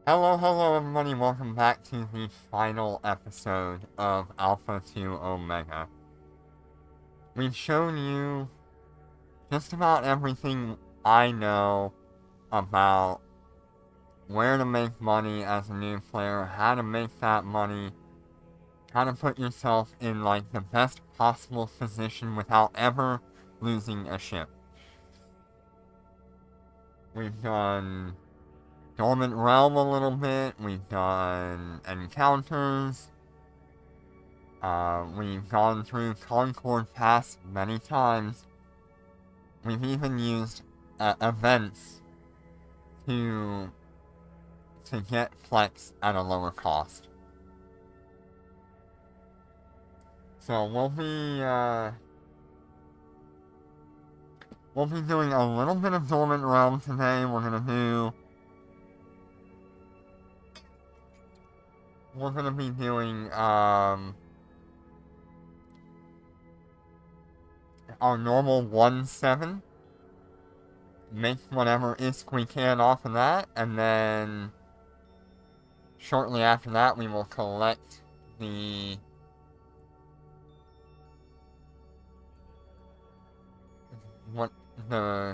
Hello everybody, welcome back to the final episode of Alpha to Omega. We've shown you just about everything I know about where to make money as a new player, how to make that money, how to put yourself in like the best possible position without ever losing a ship. We've done Dormant Realm a little bit, we've done Encounters, we've gone through Concord Pass many times. We've even used events to get flex at a lower cost. So we'll be doing a little bit of Dormant Realm today. We're gonna be doing our normal 1-7. Make whatever ISK we can off of that, and then shortly after that we will collect the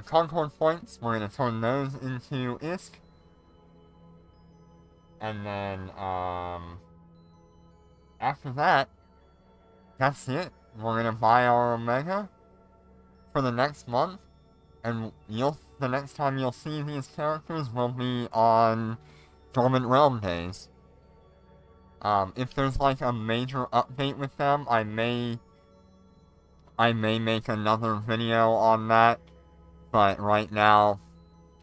Concord points. We're gonna turn those into ISK. And then after that, that's it. We're gonna buy our Omega for the next month, and the next time you'll see these characters will be on Dormant Realm days. If there's like a major update with them, I may make another video on that, but right now,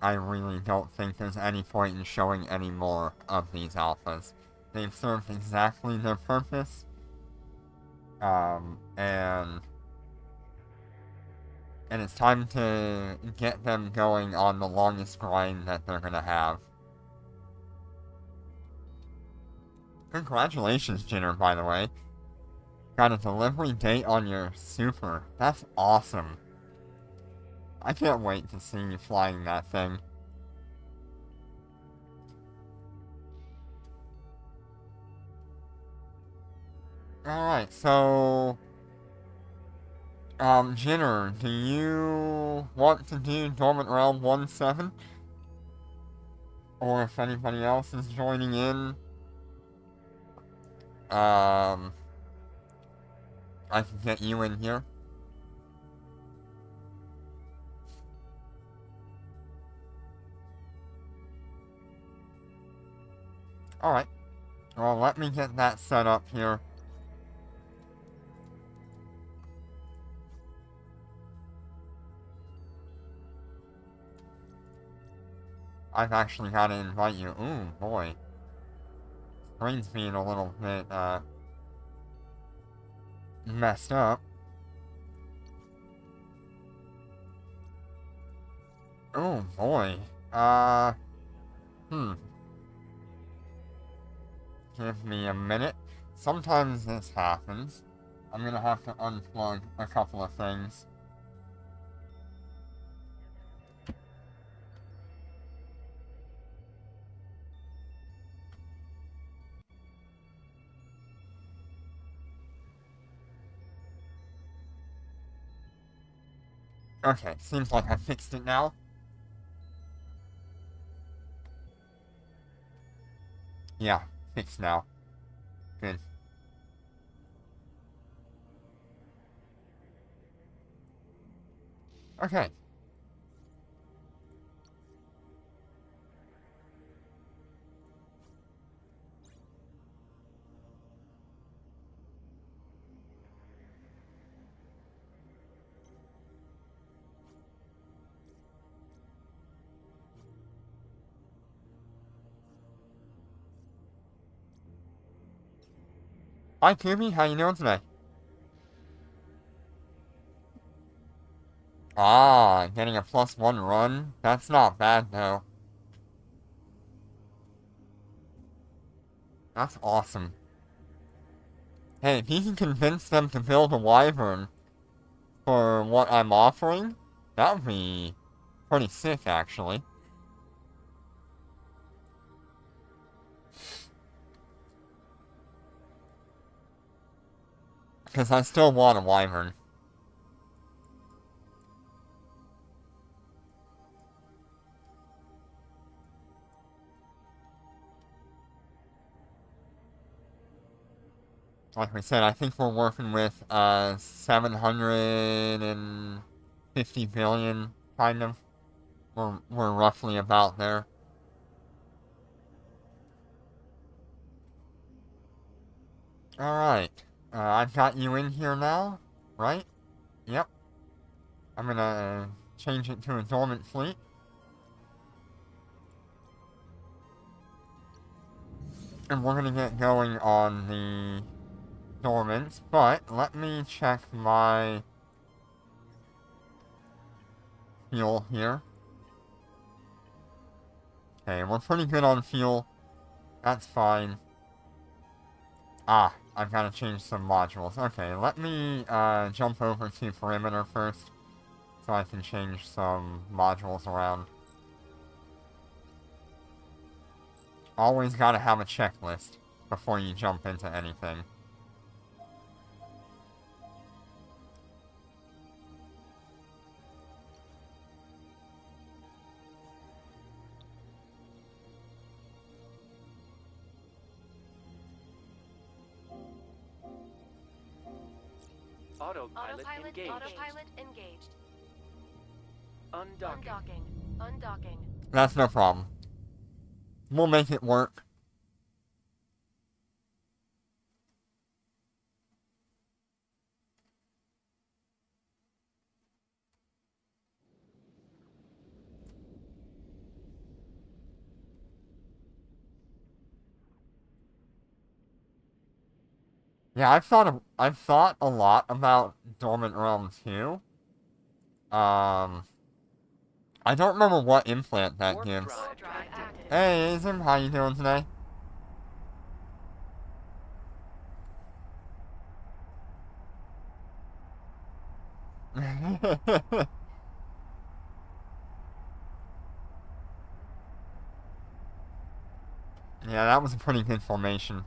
I really don't think there's any point in showing any more of these alphas. They've served exactly their purpose, and it's time to get them going on the longest grind that they're gonna have. Congratulations, Jinner, by the way. Got a delivery date on your Super. That's awesome. I can't wait to see you flying that thing. Alright, so Jinner, do you want to do Dormant Realm 1-7? Or if anybody else is joining in, I can get you in here. Alright. Well, let me get that set up here. I've actually got to invite you. Ooh, boy. Screen's being a little bit, messed up. Oh, boy. Give me a minute. Sometimes this happens. I'm gonna have to unplug a couple of things. Okay, seems like I fixed it now. Yeah, fixed now. Good. Okay. Hi, Kubi. How you doing today? Ah, getting a +1 run? That's not bad, though. That's awesome. Hey, if you can convince them to build a wyvern for what I'm offering, that would be pretty sick, actually. Because I still want a wyvern. Like we said, I think we're working with 750 billion, kind of. We're roughly about there. Alright. I've got you in here now, right? Yep. I'm gonna change it to a dormant fleet. And we're gonna get going on the dormant, but let me check my fuel here. Okay, we're pretty good on fuel. That's fine. Ah, I've got to change some modules. Okay, let me jump over to perimeter first, so I can change some modules around. Always gotta have a checklist before you jump into anything. Autopilot engaged. Autopilot engaged. Undocking. Undocking. That's no problem. We'll make it work. Yeah, I've thought a lot about Dormant Realm 2. I don't remember what implant that Warp gives. drive active. Hey, Azim, how you doing today? Yeah, that was a pretty good formation.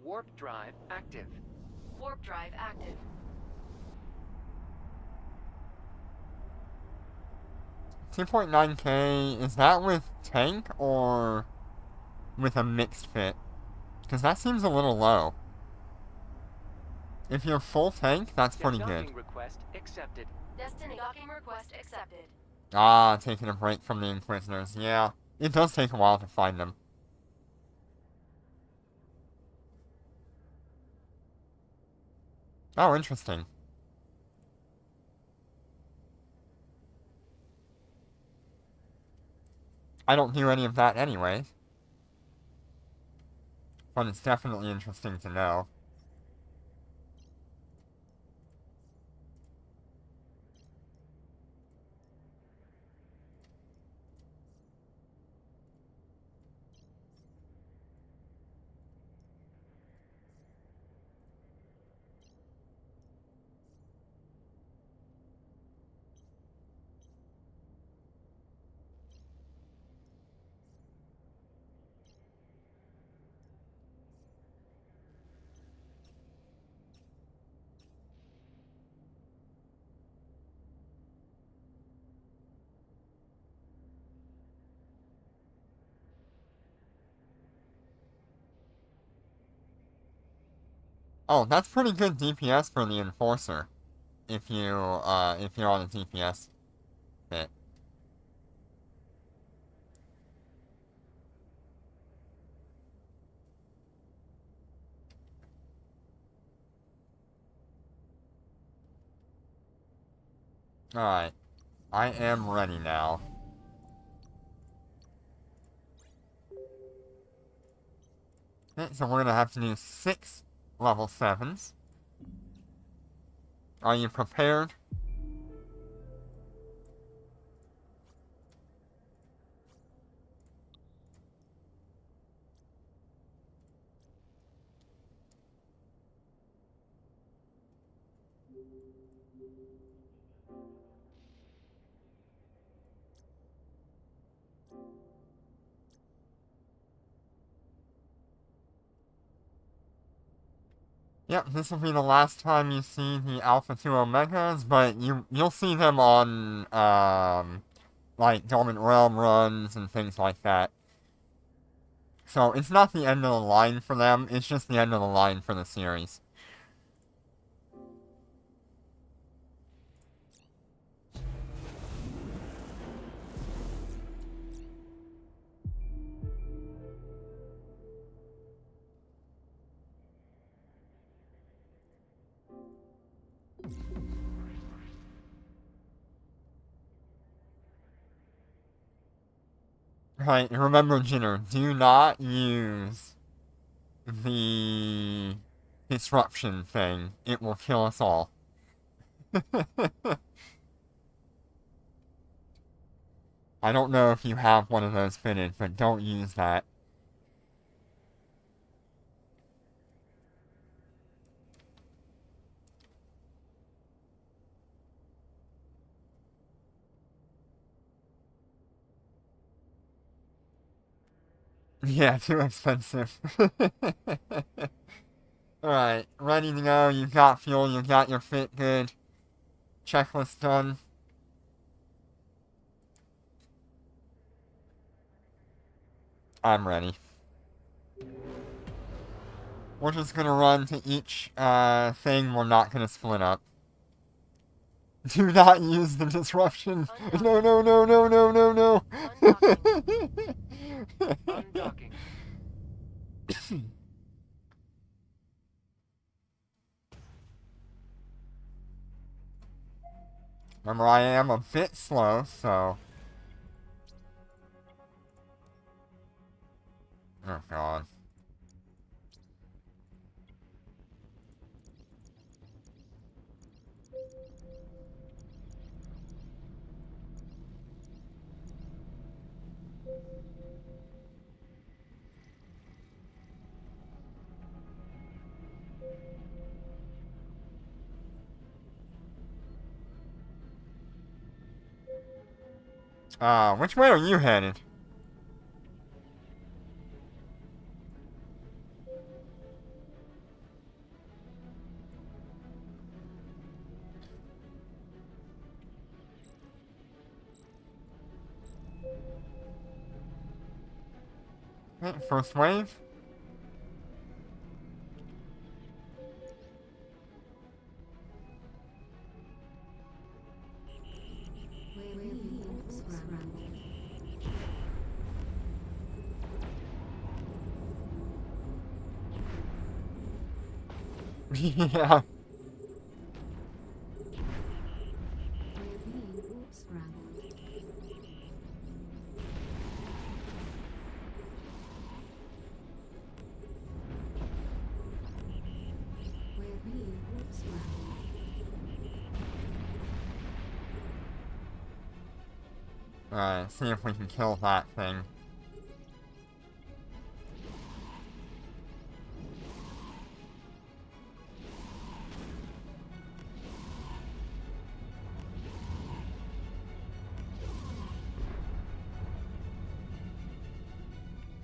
Warp drive active. Warp drive active. 2.9k, is that with tank or with a mixed fit? Because that seems a little low. If you're full tank, that's pretty good. Docking request accepted. Destiny docking request accepted. Ah, taking a break from the Inquisitors. Yeah, it does take a while to find them. Oh, interesting. I don't do any of that anyway. But it's definitely interesting to know. Oh, that's pretty good DPS for the Enforcer. If you're on a DPS bit. Alright. I am ready now. Okay, so we're gonna have to do 6 level 7s. Are you prepared? Yep, this will be the last time you see the Alpha 2 Omegas, but you'll see them on, like, Dormant Realm runs and things like that. So, it's not the end of the line for them, it's just the end of the line for the series. Right, remember, Jinner, do not use the disruption thing. It will kill us all. I don't know if you have one of those fitted, but don't use that. Yeah, too expensive. Alright, ready to go. You've got fuel, you've got your fit good. Checklist done. I'm ready. We're just gonna run to each thing. We're not gonna split up. Do not use the disruption. No, no, no, no, no, no, no. Undocking. Remember, I am a bit slow, so... Oh, God. Which way are you headed? Okay, first wave. Yeah. Alright, see if we can kill that thing.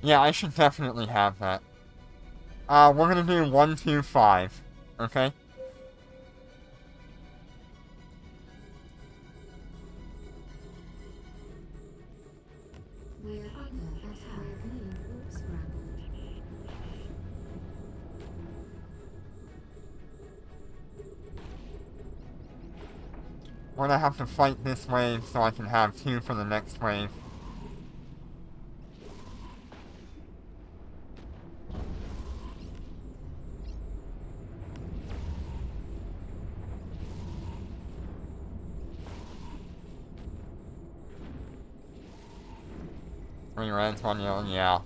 Yeah, I should definitely have that. We're gonna do 1, 2, 5. Okay? We're under attack. We're being scrambled. We're gonna have to fight this wave so I can have 2 for the next wave. Three reds, 1 yellow, yeah.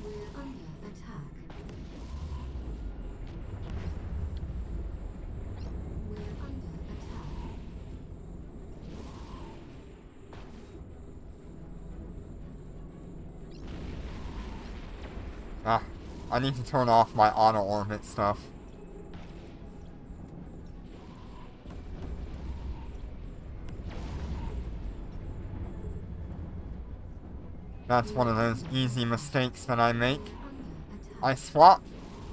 We're under attack. Ah, I need to turn off my auto-orbit stuff. That's one of those easy mistakes that I make. I swap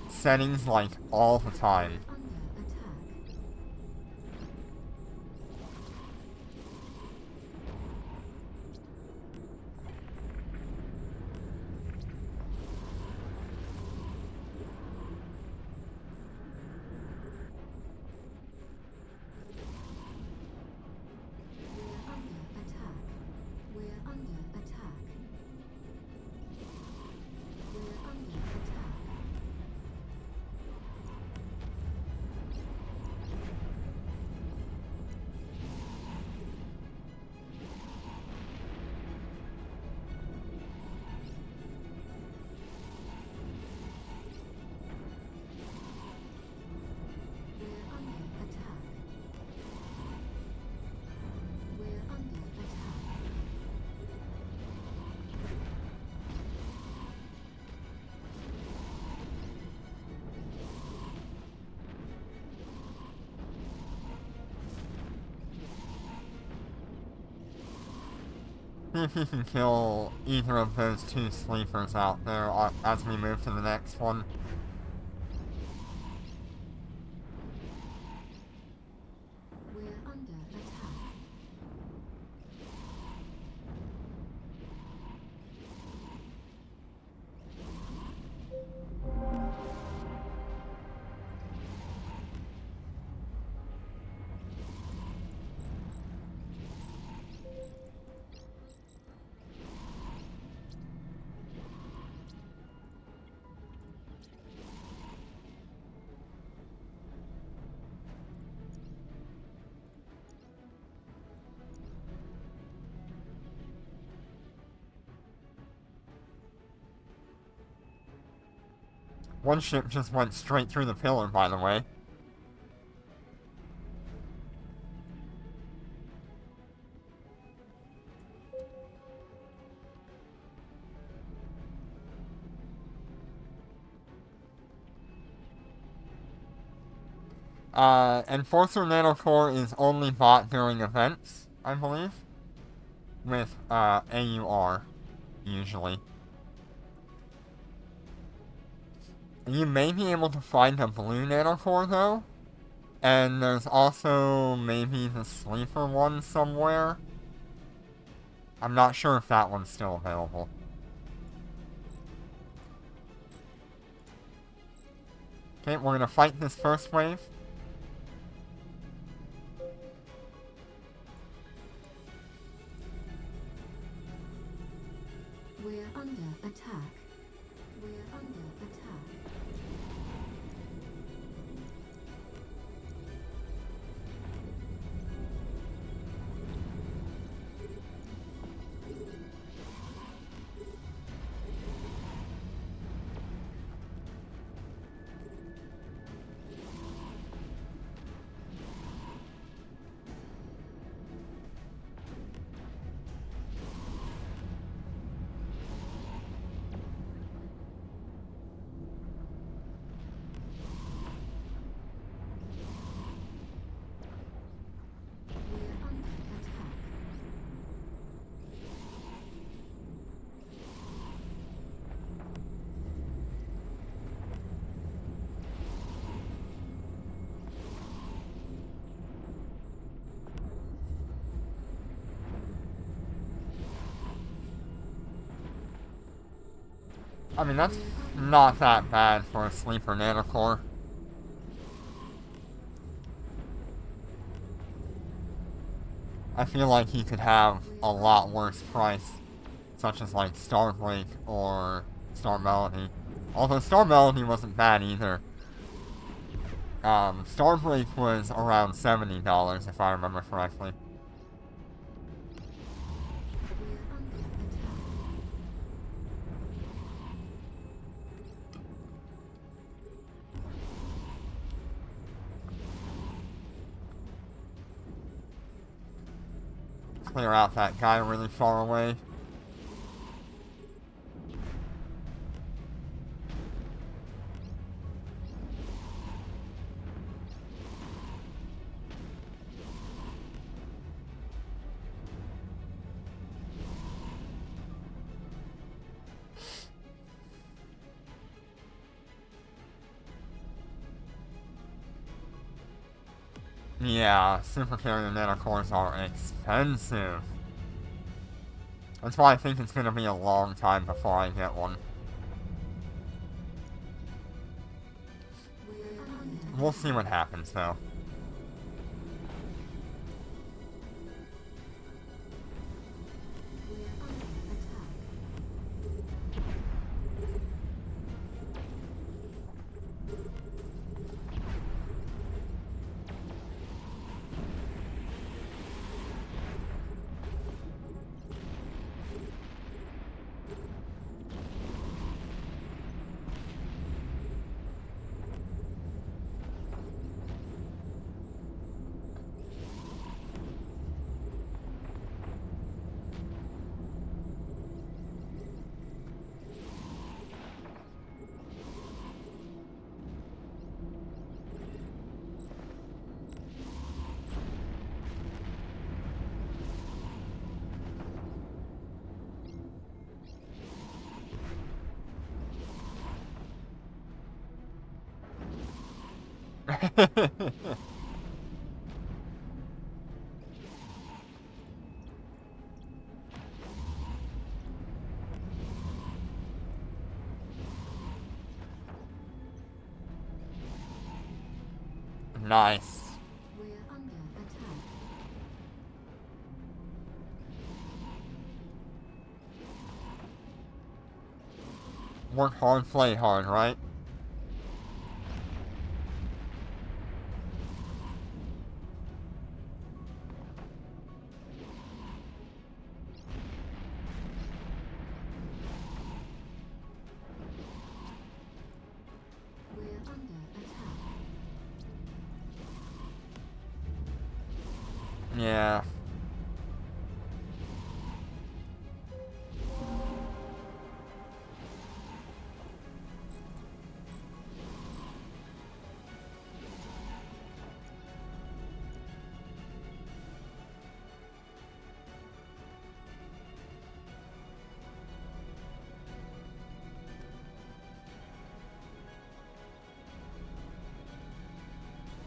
settings like all the time. See if you can kill either of those two sleepers out there as we move to the next one. We're under attack. One ship just went straight through the pillar, by the way. Enforcer Nanocore is only bought during events, I believe. With, AUR, usually. You may be able to find a blue Nanocore, though. And there's also maybe the sleeper one somewhere. I'm not sure if that one's still available. Okay, we're gonna fight this first wave. We're under attack. We're under attack. We're under attack. I mean, that's not that bad for a sleeper Nanocore. I feel like he could have a lot worse price, such as like Starblink or Star Melody. Although Star Melody wasn't bad either. Starblink was around $70 if I remember correctly. We're under attack. Clear out that guy really far away. Yeah, supercarrier nanocores are expensive. That's why I think it's gonna be a long time before I get one. We'll see what happens, though. Nice. We're under attack. Work hard, play hard, right? We're under attack. Yeah.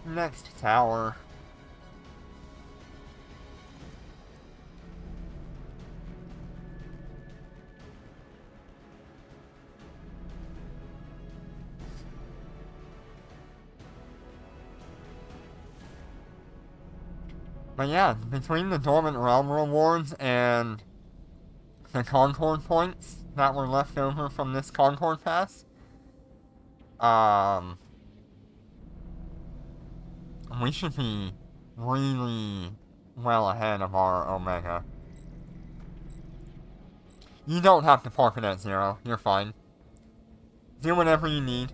Next tower. But yeah, between the Dormant Realm rewards and the Concord points that were left over from this Concord pass, we should be really well ahead of our Omega. You don't have to park it at 0, you're fine. Do whatever you need.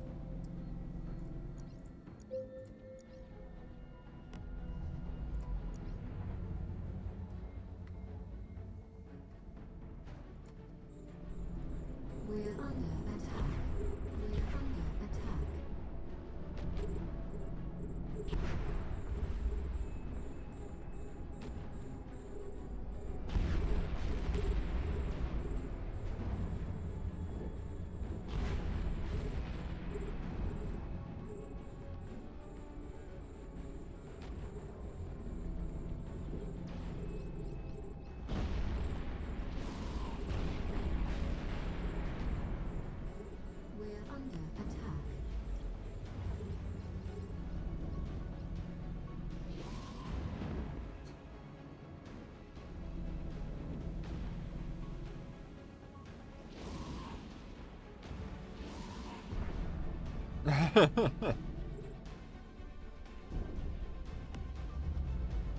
We're under attack. We're under attack. We're under attack.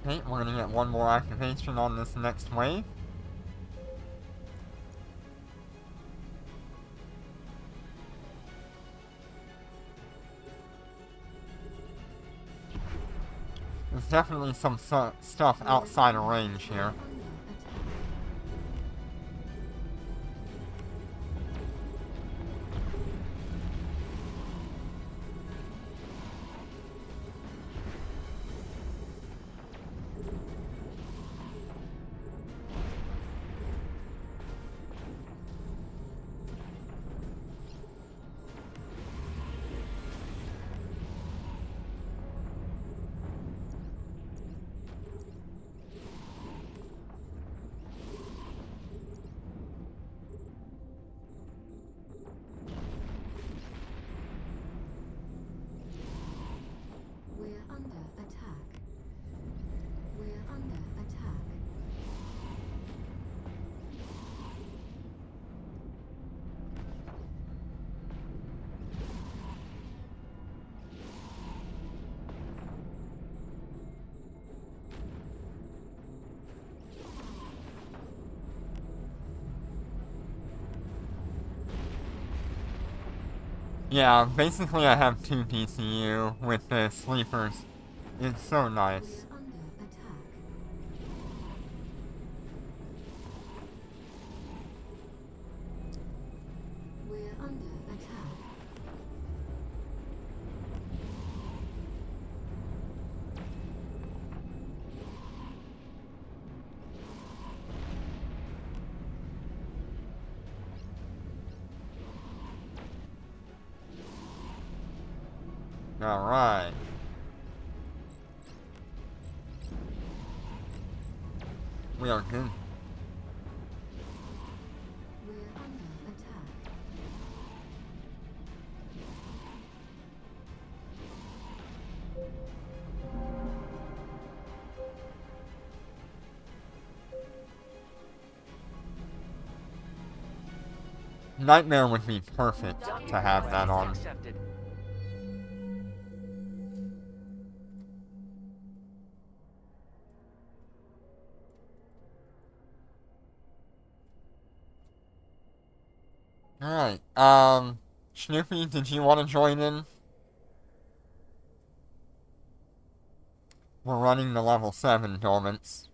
Okay, we're gonna get one more activation on this next wave. There's definitely some stuff outside of range here. Under attack. Yeah, basically I have 2 PCU with the sleepers. It's so nice. We're under attack. We're under attack. Alright. We are good. We're under attack. Nightmare would be perfect Docking to have that request on. accepted. Alright, Snoopy, did you want to join in? We're running the level 7 dormants.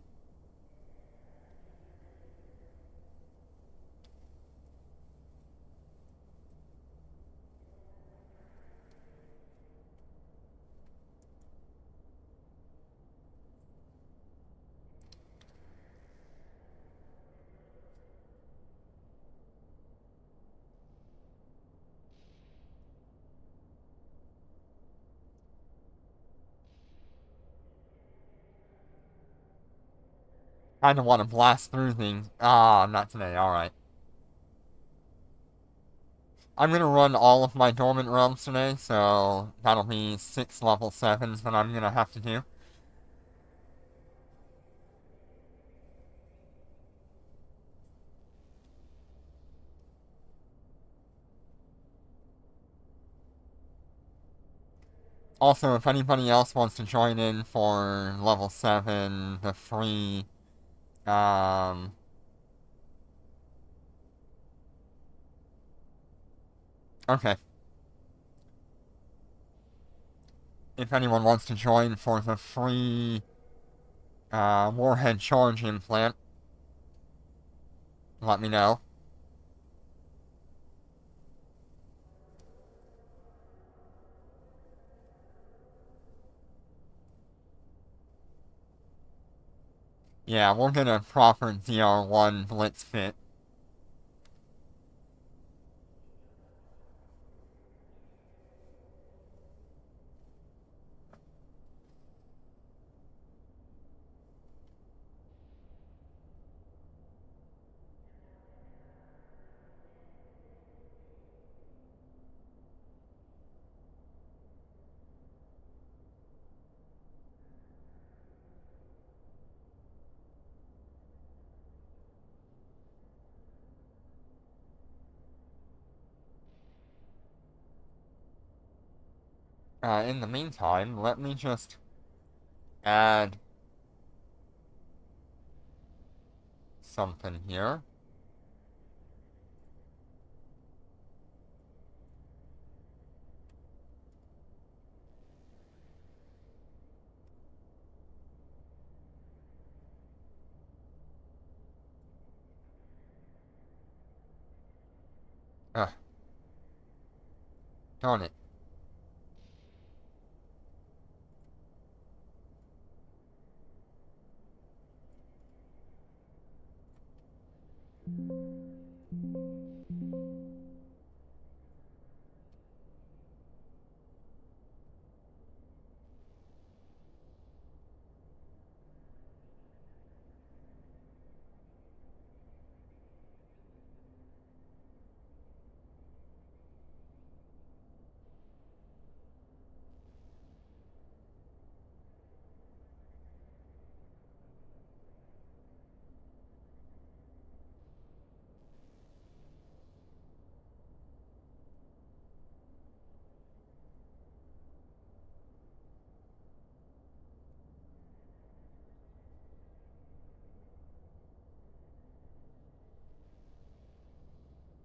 I don't want to blast through things. Ah, not today, alright. I'm gonna run all of my dormant realms today, so that'll be 6 level 7s that I'm gonna have to do. Also, if anybody else wants to join in for level 7, the free, okay. If anyone wants to join for the free, warhead charge implant, let me know. Yeah, we'll get a proper DR1 blitz fit. In the meantime, let me just add something here. Ugh. Darn it.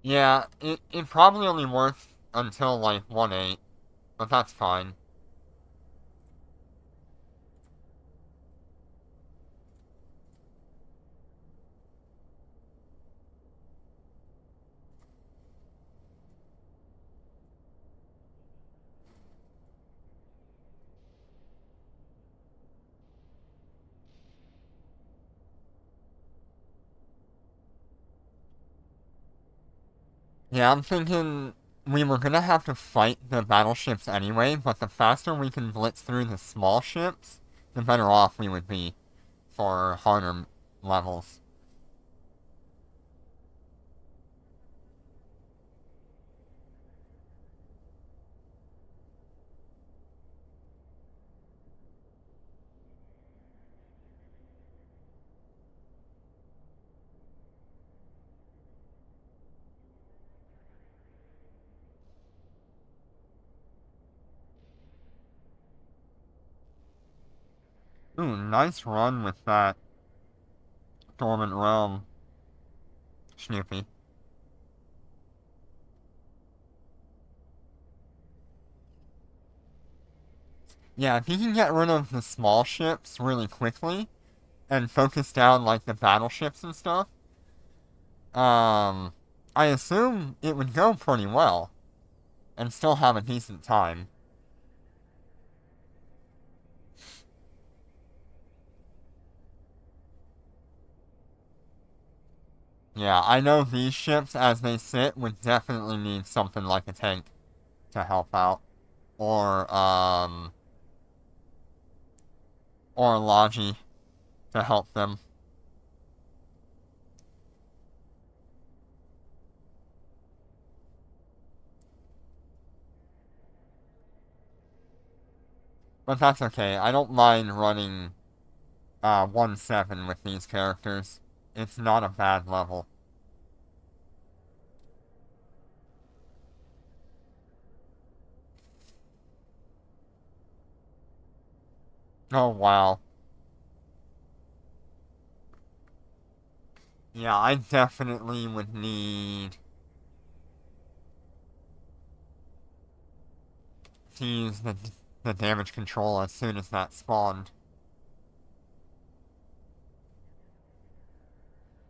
Yeah, it probably only works until like 1-8, but that's fine. Yeah, I'm thinking we were gonna have to fight the battleships anyway, but the faster we can blitz through the small ships, the better off we would be for harder levels. Ooh, nice run with that Dormant Realm, Snoopy. Yeah, if you can get rid of the small ships really quickly and focus down like the battleships and stuff, I assume it would go pretty well and still have a decent time. Yeah, I know these ships as they sit would definitely need something like a tank to help out. Or, or Logi to help them. But that's okay. I don't mind running 1-7 with these characters. It's not a bad level. Oh, wow. Yeah, I definitely would need to use the damage control as soon as that spawned.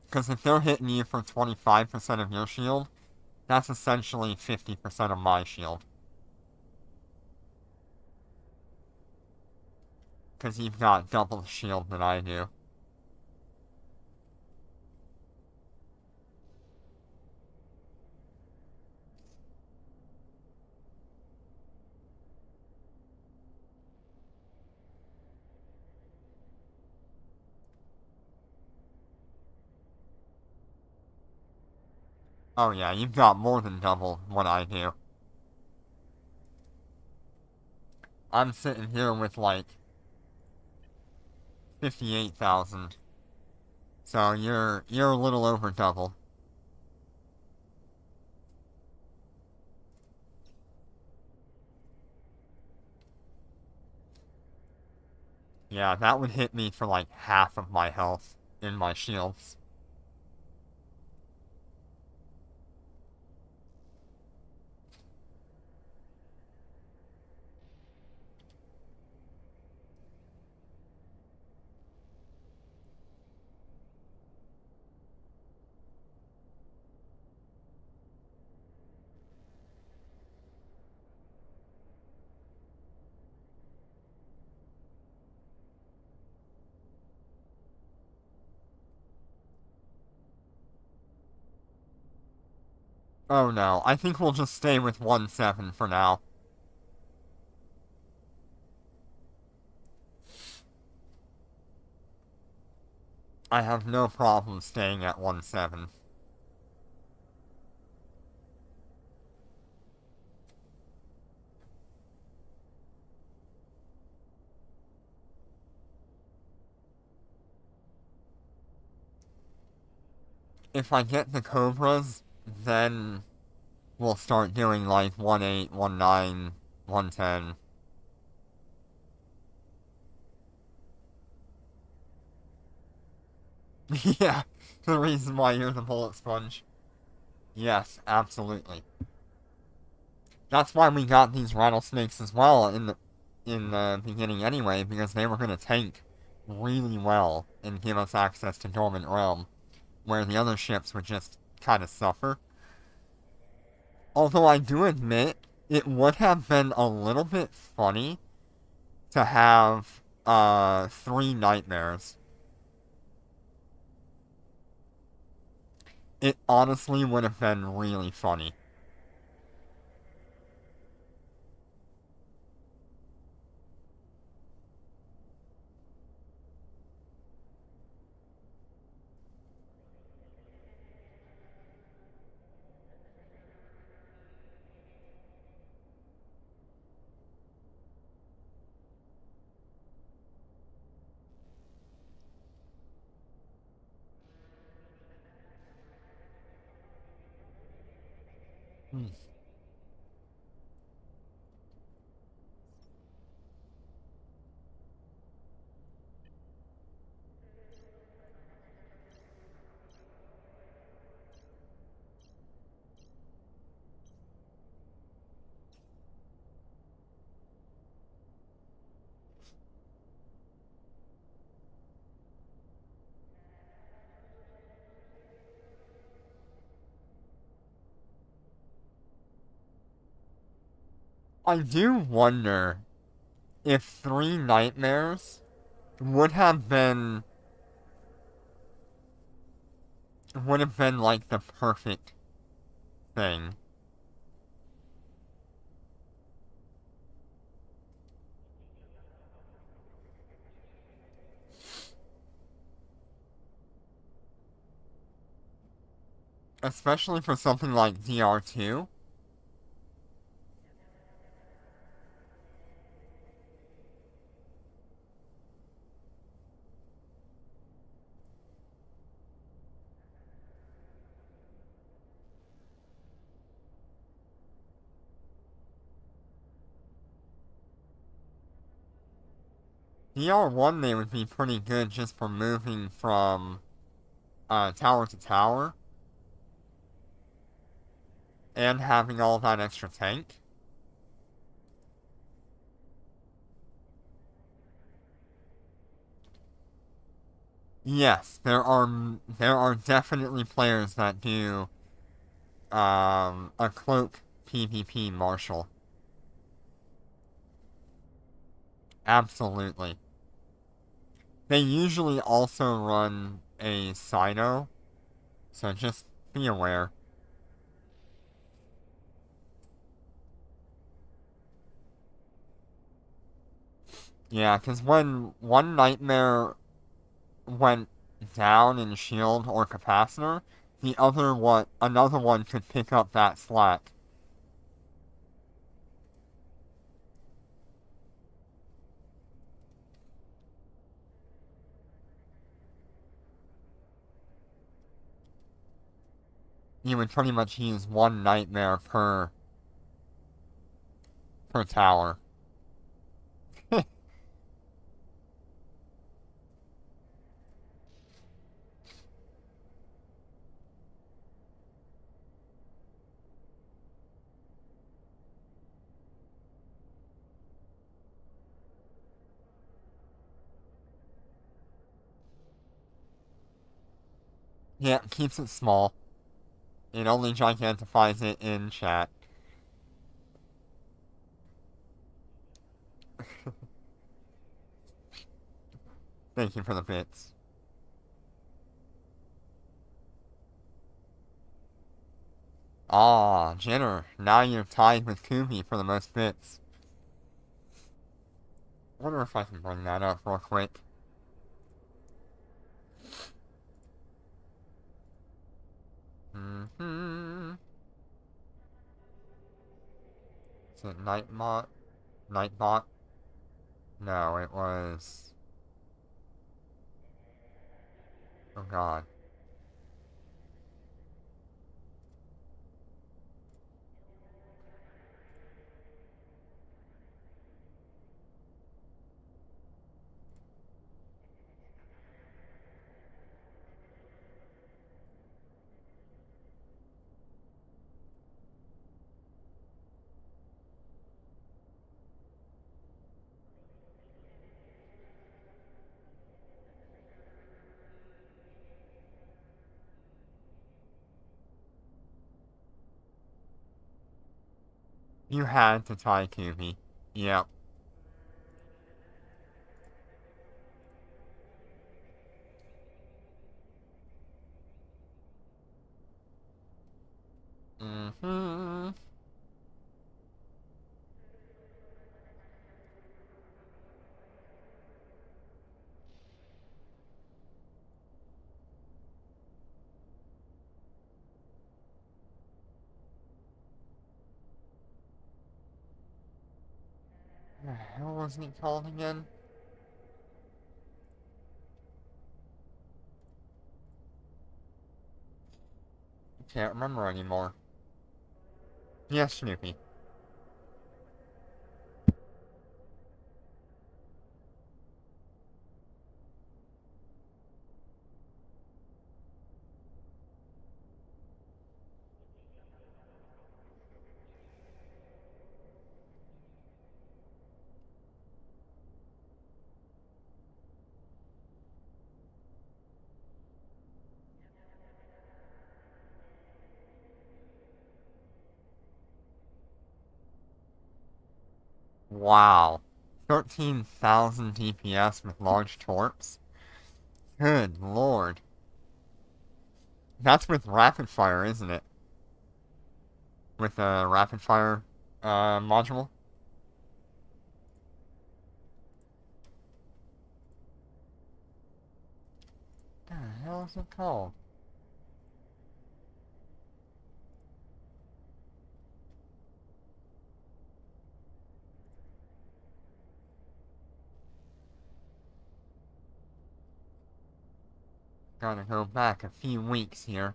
Because if they're hitting you for 25% of your shield, that's essentially 50% of my shield. Because you've got double the shield than I do. Oh yeah, you've got more than double what I do. I'm sitting here with like 58,000. So you're a little over double. Yeah, that would hit me for like half of my health in my shields. Oh no, I think we'll just stay with 1-7 for now. I have no problem staying at 1-7. If I get the Cobras, then we'll start doing like 1-8, 1-9, 1-10. Yeah, the reason why you're the bullet sponge. Yes, absolutely. That's why we got these rattlesnakes as well in the beginning anyway, because they were going to tank really well and give us access to Dormant Realm, where the other ships would just kind of suffer. Although I do admit, it would have been a little bit funny to have 3 nightmares. It honestly would have been really funny. Hmm. I do wonder if 3 nightmares would have been like the perfect thing. Especially for something like DR2. DR1 they would be pretty good just for moving from tower to tower and having all that extra tank. Yes, there are definitely players that do a cloak PvP marshal. Absolutely. They usually also run a Cyno, so just be aware. Yeah, because when one nightmare went down in shield or capacitor, another one could pick up that slack. You would pretty much use one nightmare per tower. Yeah, keeps it small. It only gigantifies it in chat. Thank you for the bits. Ah, Jenner, now you're tied with Kubi for the most bits. I wonder if I can bring that up real quick. Mm-hmm. Is it Nightbot? Nightbot? No, it was... Oh god. You had to tie Koopy. Yep. Mm-hmm. What the hell was he called again? Can't remember anymore. Yes, Snoopy. Wow. 13,000 DPS with large torps? Good lord. That's with rapid fire, isn't it? With a rapid fire module? What the hell is it called? Gotta go back a few weeks here.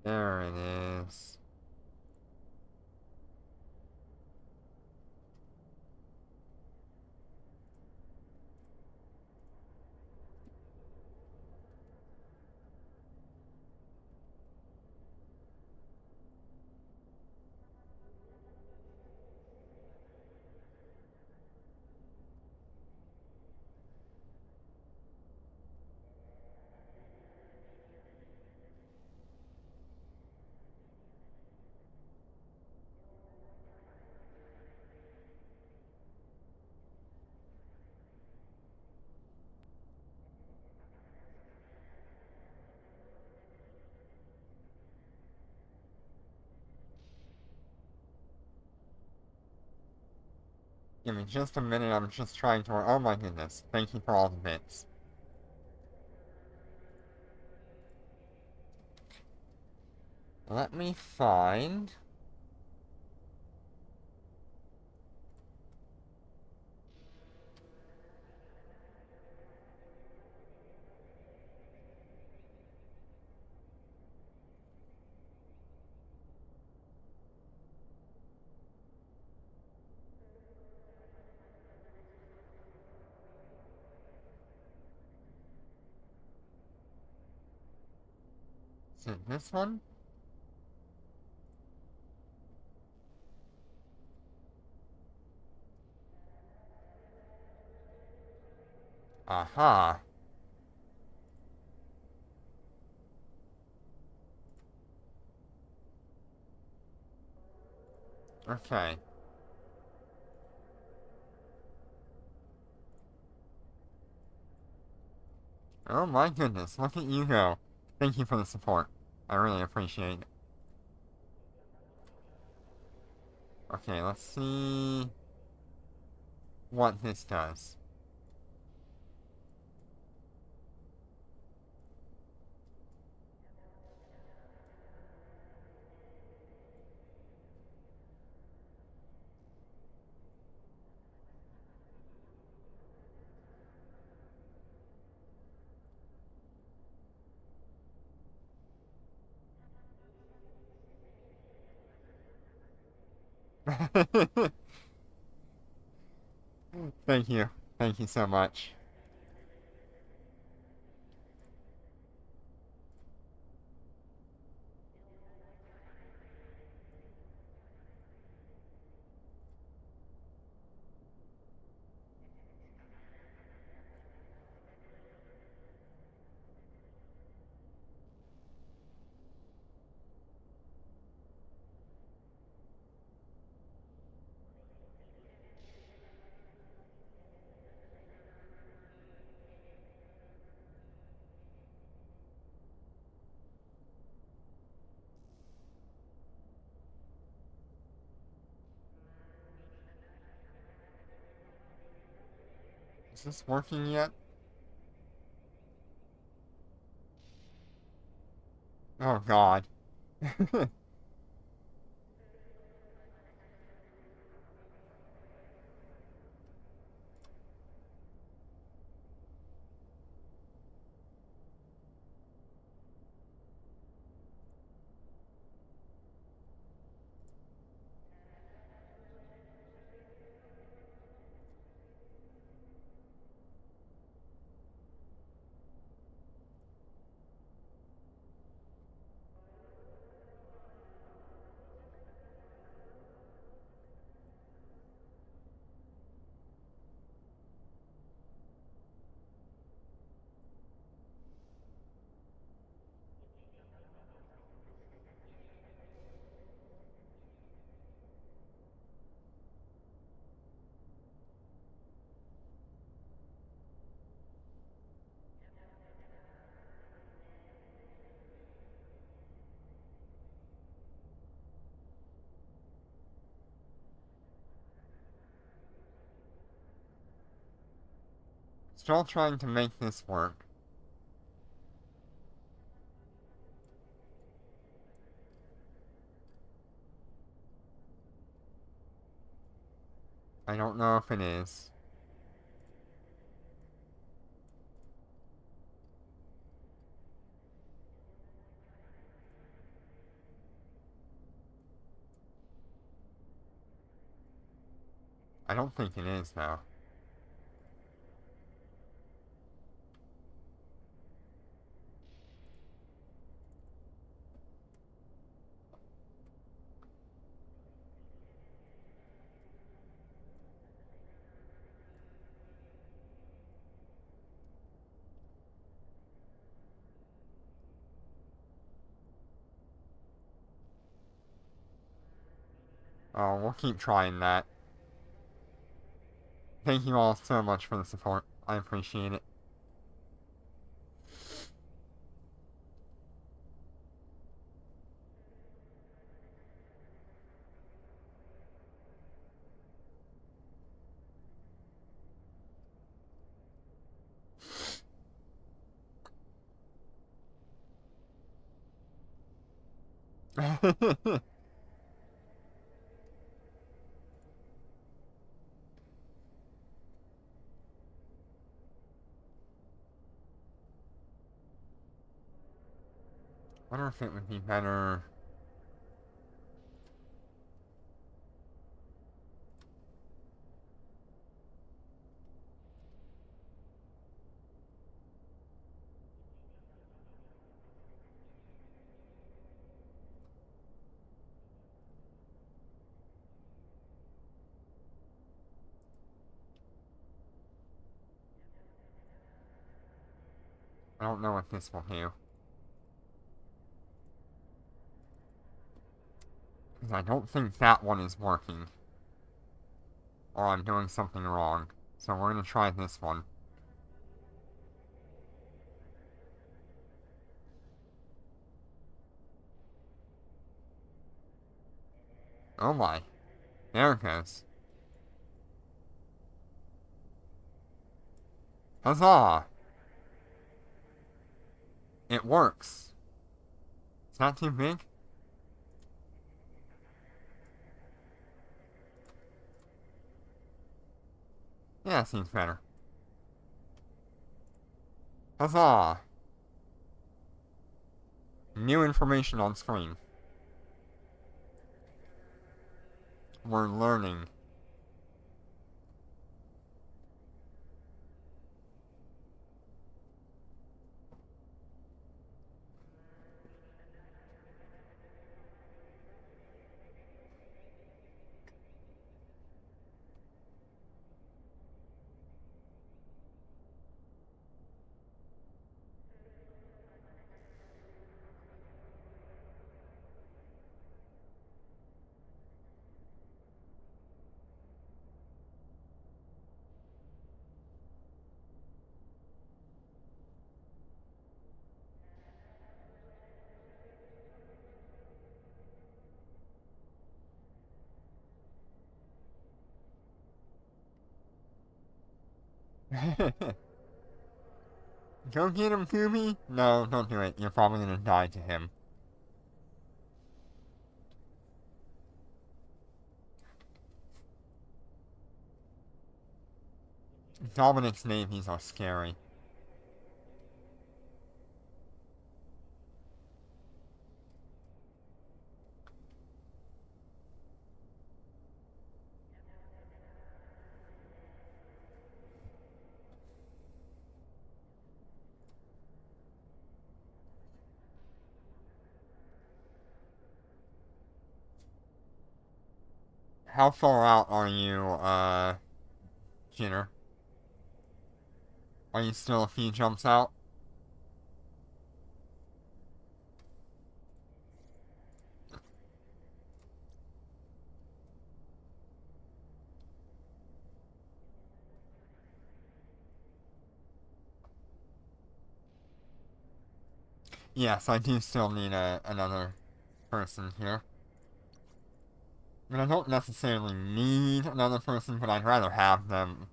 There it is. Give me just a minute, I'm just trying to... Oh my goodness, thank you for all the bits. Let me find... Is it this one? Aha. Okay. Oh my goodness, look at you go. Thank you for the support. I really appreciate it. Okay, let's see what this does. Thank you. Thank you so much. Is this working yet? Oh god. Still trying to make this work. I don't know if it is. I don't think it is, though. Oh, we'll keep trying that. Thank you all so much for the support. I appreciate it. Wonder if it would be better. I don't know what this will do. Because I don't think that one is working. Or I'm doing something wrong. So we're gonna try this one. Oh my. There it goes. Huzzah! It works. It's not too big. Yeah, seems better. Huzzah! New information on screen. We're learning. Go get him, Kumi? No, don't do it. You're probably gonna die to him. Dominic's navies are scary. How far out are you, Jenner? Are you still a few jumps out? Yes, I do still need another person here. I mean, I don't necessarily need another person, but I'd rather have them.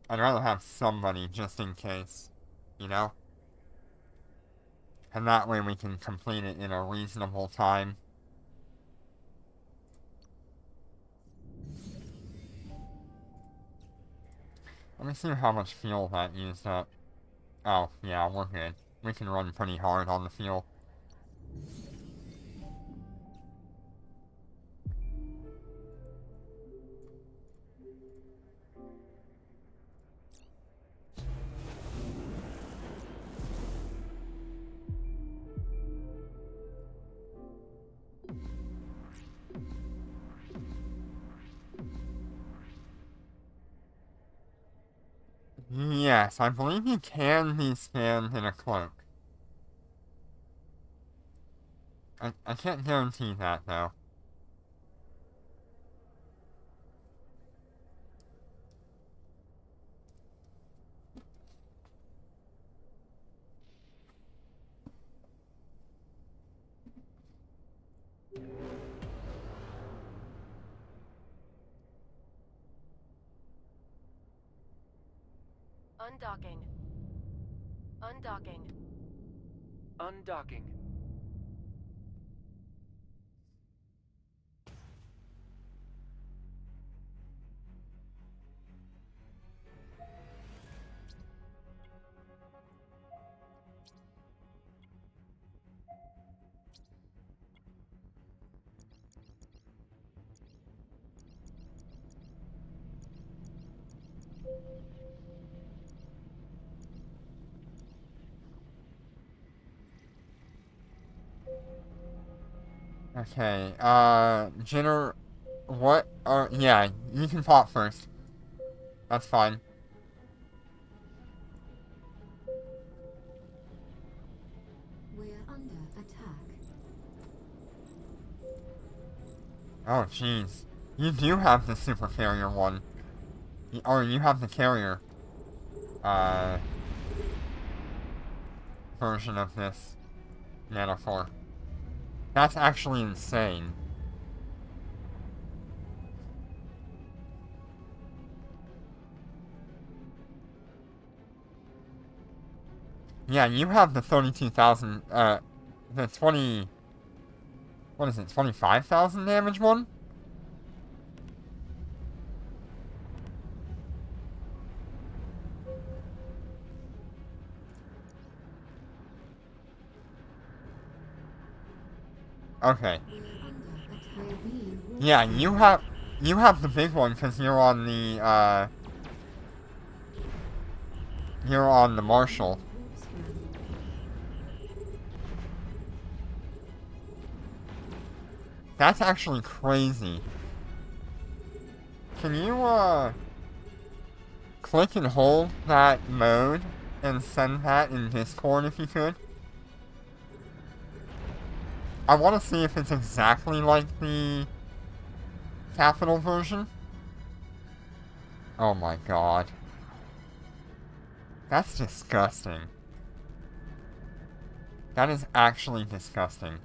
I'd rather have somebody just in case, you know? And that way we can complete it in a reasonable time. Let me see how much fuel that used up. Oh, yeah, we're good. We can run pretty hard on the fuel. Yes, I believe you can be scanned in a cloak. I can't guarantee that, though. Undocking. Undocking. Undocking. Okay, Jenner, what are, yeah, you can pop first. That's fine. We're under Oh, jeez. You do have the super carrier one. Or you have the carrier, version of this metaphor. That's actually insane. Yeah, you have the 32,000, the 20... What is it, 25,000 damage one? Okay. We're being Yeah, you have the big one because you're on the, you're on the Marshall. That's actually crazy. Can you, click and hold that mode and send that in Discord if you could? I want to see if it's exactly like the Capital version. Oh my god. That's disgusting. That is actually disgusting.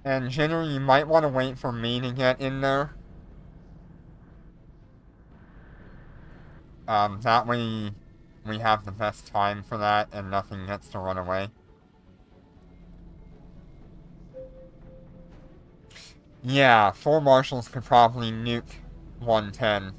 And generally, you might want to wait for me to get in there. That way we have the best time for that and nothing gets to run away. Yeah, 4 marshals could probably nuke 110.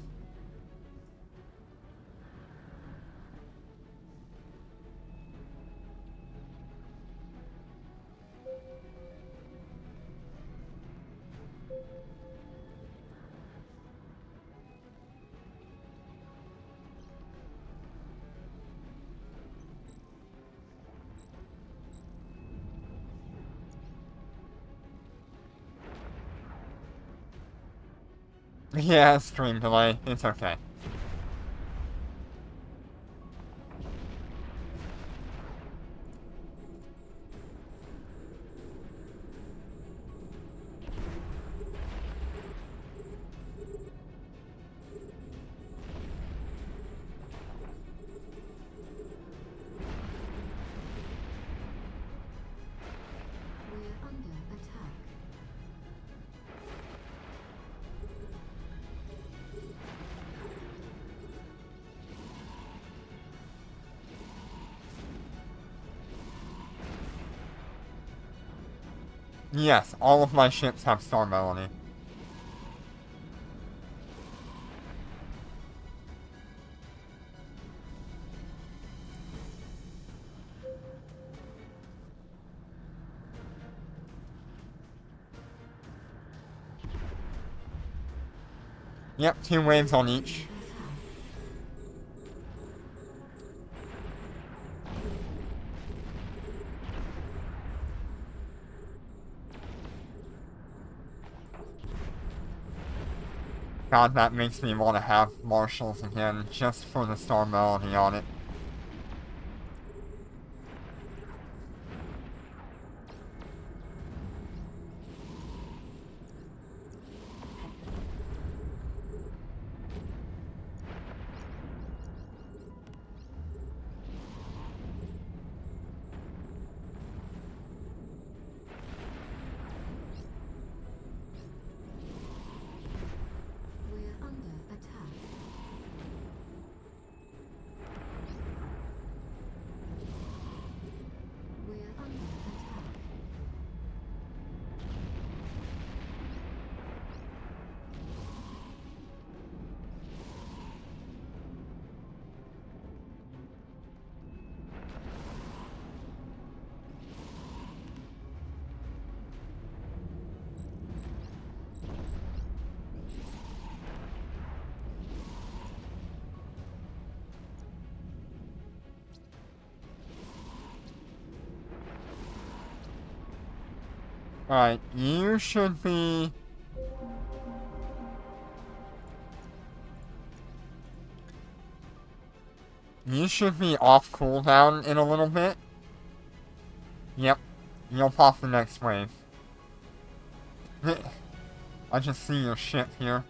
Yeah, stream delay. It's okay. We're under attack. Yes, all of my ships have Star Melody. Yep, 2 waves on each. God, that makes me want to have marshals again, just for the Star Melody on it. We're under attack. Alright, you should be... You should be off cooldown in a little bit. Yep. You'll pop the next wave. I just see your ship here.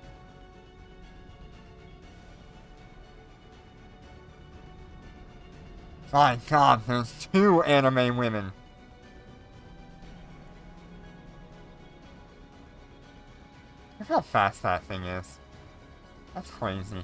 My god, there's 2 anime women. Look how fast that thing is. That's crazy.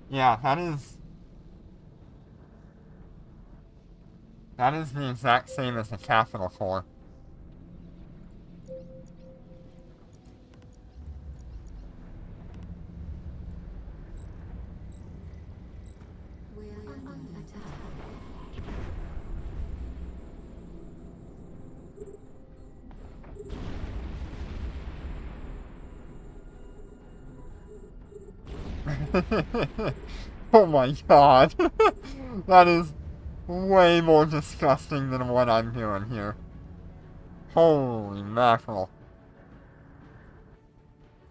Yeah, that is the exact same as the Capital Core. We're under attack. Oh my god. That is way more disgusting than what I'm doing here. Holy mackerel.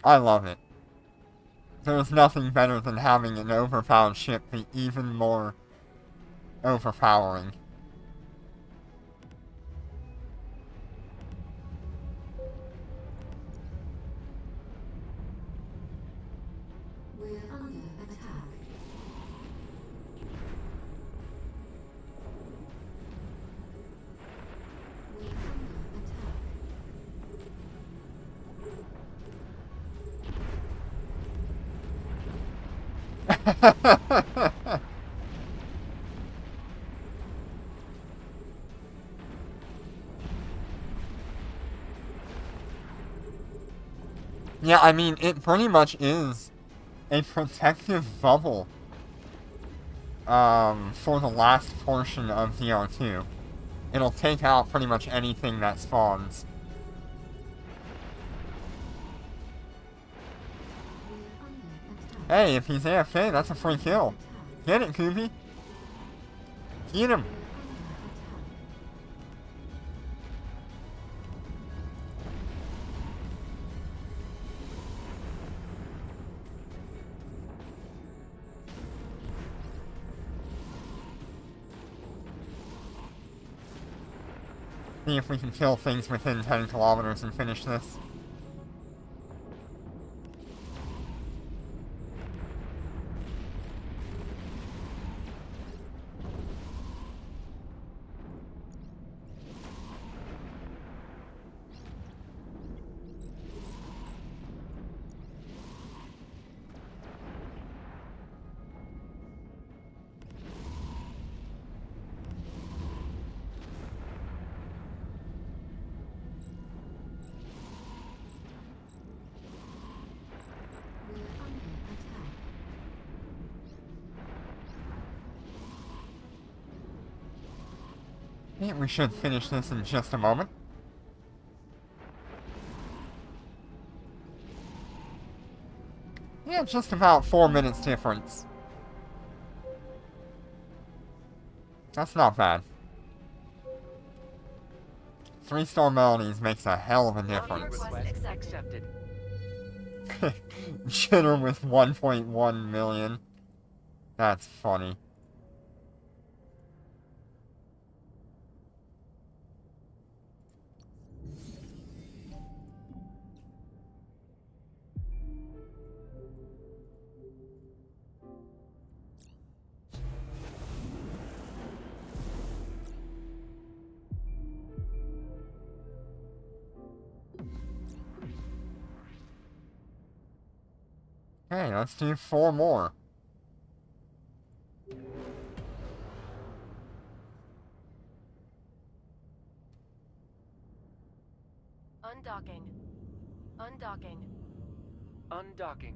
I love it. There's nothing better than having an overpowered ship be even more overpowering. We're under attack. We're under attack. Yeah, I mean, it pretty much is a protective bubble for the last portion of VR2. It'll take out pretty much anything that spawns. We're under attack. Hey, if he's AFK, that's a free kill. Get it, Kubi. Get him. We're under attack. See if we can kill things within 10 kilometers and finish this. We're under attack. Yeah, we should finish this in just a moment. Yeah, just about 4 minutes difference. That's not bad. 3-star melodies makes a hell of a difference. Request accepted. Jitter with 1.1 million. That's funny. Hey, let's do 4 more. Undocking. Undocking. Undocking.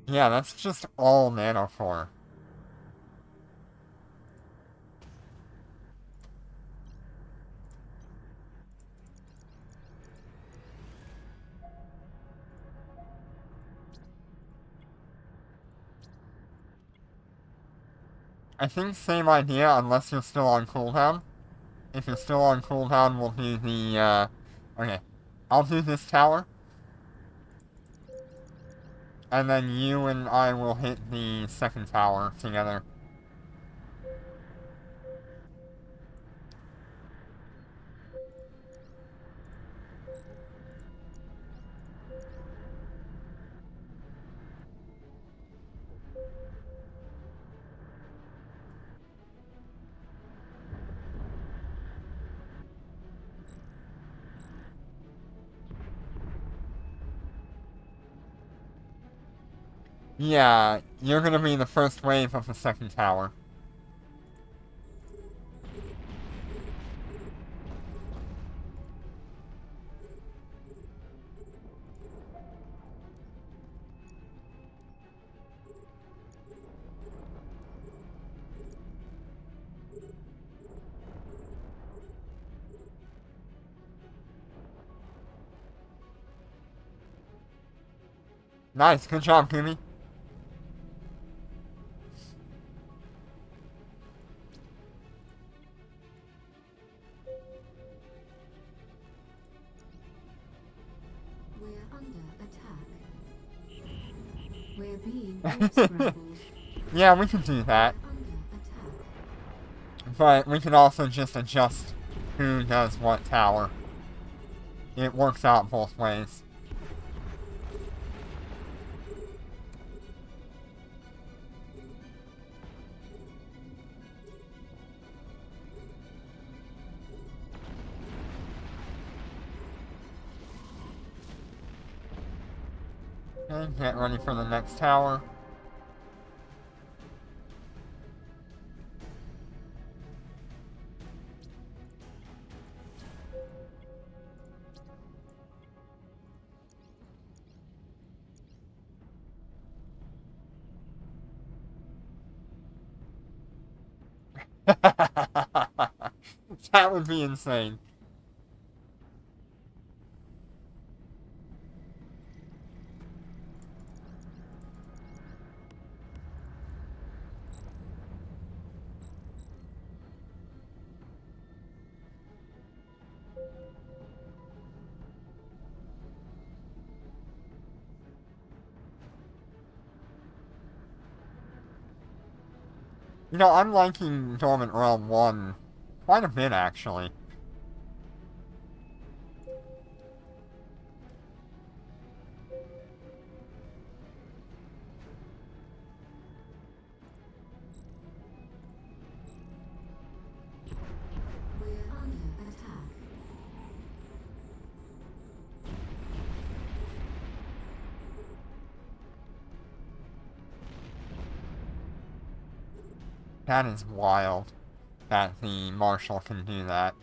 Yeah, that's just all nanocore. I think same idea unless you're still on cooldown. If you're still on cooldown, we'll do the, okay. I'll do this tower. And then you and I will hit the second tower together. Yeah, you're gonna be the first wave of the second tower. Nice, good job, Kimmy. We're under attack. We're being scrambled. Yeah, we can do that. Under attack. But we can also just adjust who does what tower. It works out both ways. Okay, get ready for the next tower. That would be insane. You know, I'm liking Dormant Realm 1 quite a bit, actually. We're under attack. That is wild that the Marshal can do that.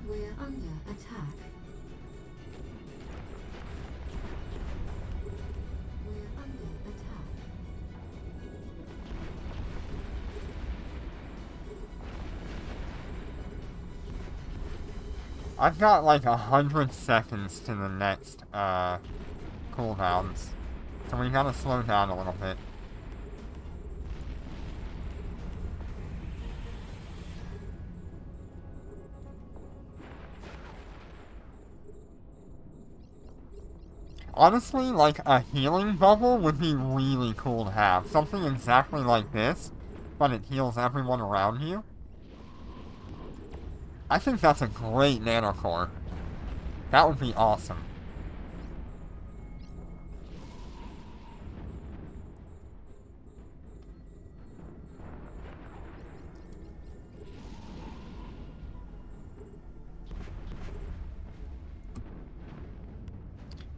We're under attack. We're under attack. I've got like 100 seconds to the next, cooldowns. So we gotta slow down a little bit. Honestly, like, a healing bubble would be really cool to have. Something exactly like this, but it heals everyone around you. I think that's a great nanocore. That would be awesome.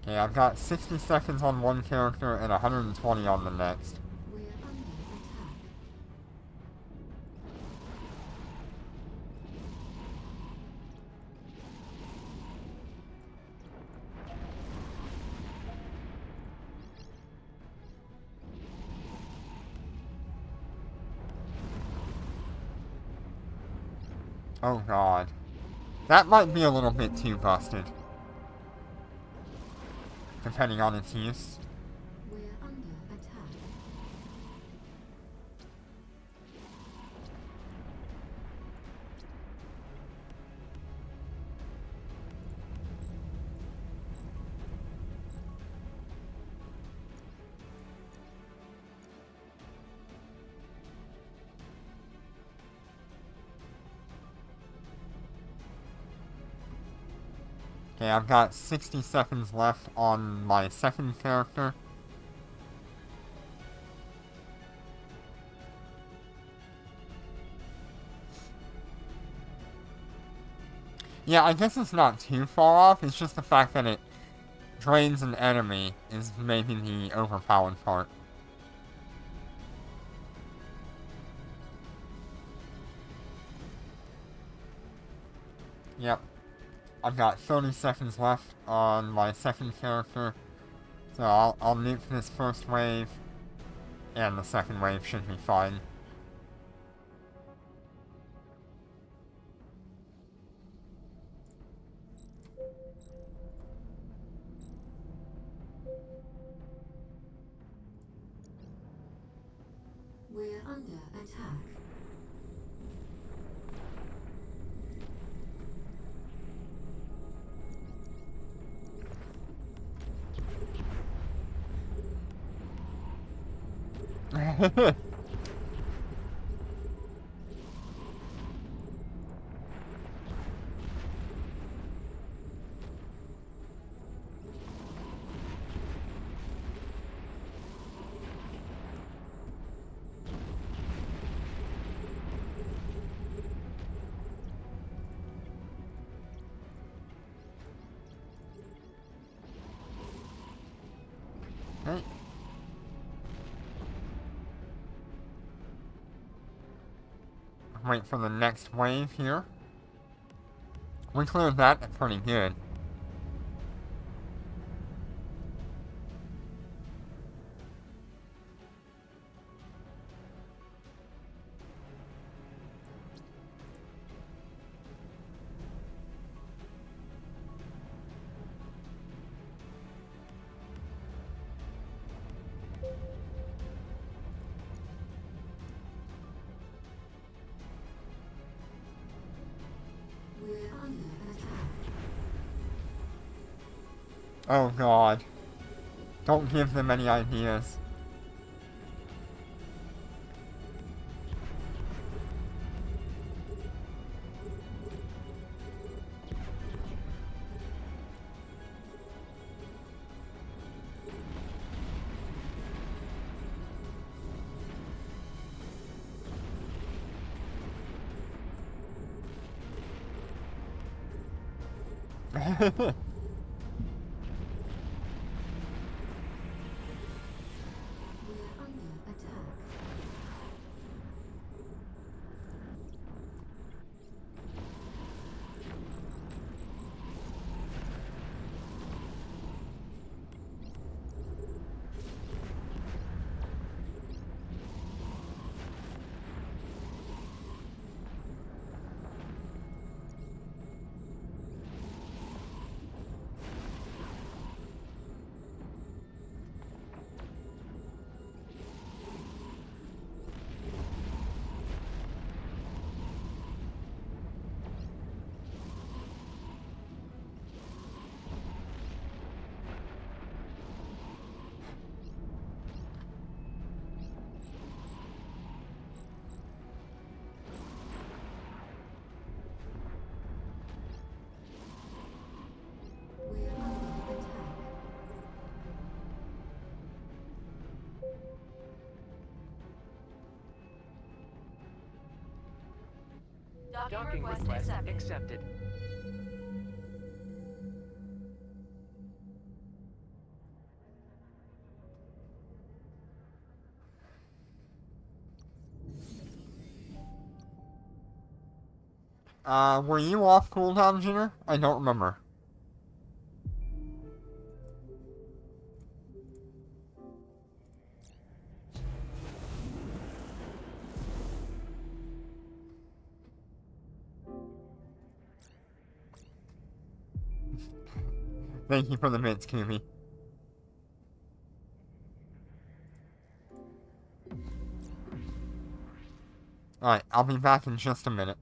Okay, I've got 60 seconds on one character and 120 on the next. We're under attack. Oh god. That might be a little bit too busted. Depending on its use. We're under attack. Okay, I've got 60 seconds left on my second character. Yeah, I guess it's not too far off, it's just the fact that it drains an enemy is maybe the overpowered part. Yep. I've got 30 seconds left on my second character, so I'll nuke this first wave, and the second wave should be fine. We're under attack. Okay. Wait for the next wave here. We cleared that pretty good. We're under attack. Oh god. Don't give them any ideas. We're under attack. We're under attack. Docking request accepted. Were you off cooldown, Jenner? I don't remember. Thank you for the bits, Kubi. Alright, I'll be back in just a minute.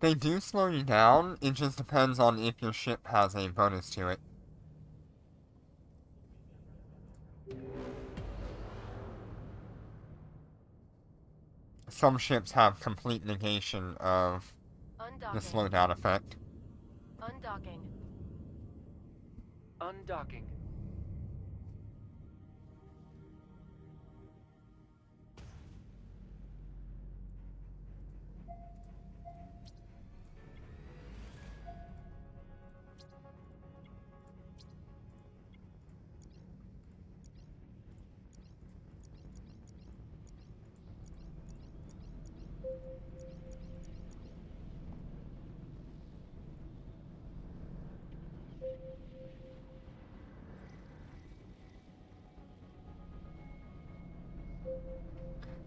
They do slow you down, it just depends on if your ship has a bonus to it. Some ships have complete negation of the slowdown effect. Undocking. Undocking.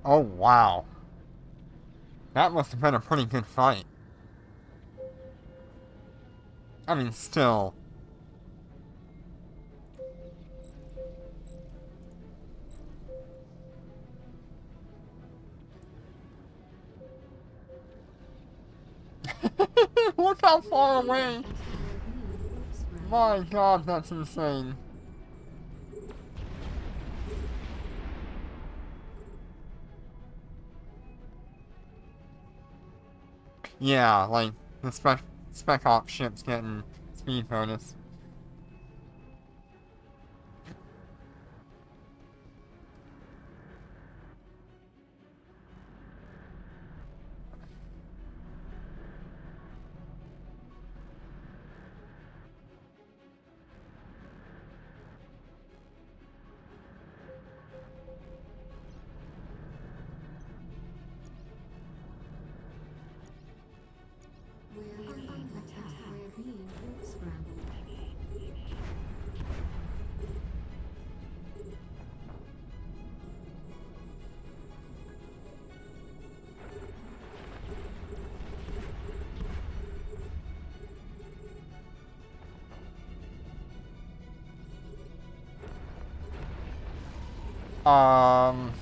Oh, wow. That must have been a pretty good fight. I mean, still. Look how far away! My god, that's insane. Yeah, like, the spec op ship's getting speed bonus. We're under attack. We're being scrambled. Um...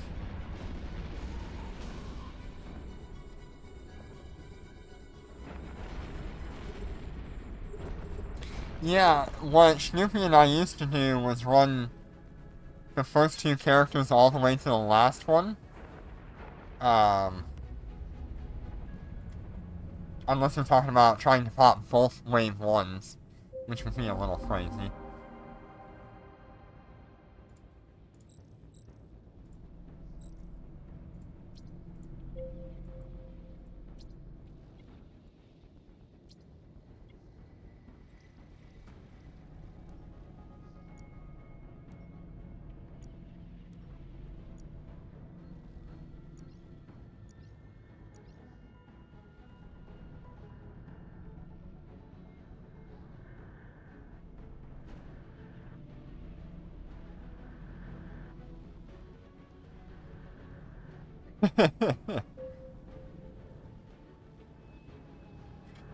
Yeah, what Snoopy and I used to do was run the first two characters all the way to the last one. Unless you're talking about trying to pop both wave ones, which would be a little crazy.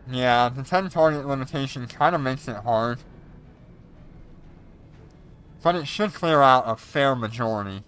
Yeah, the 10 target limitation kind of makes it hard. But it should clear out a fair majority.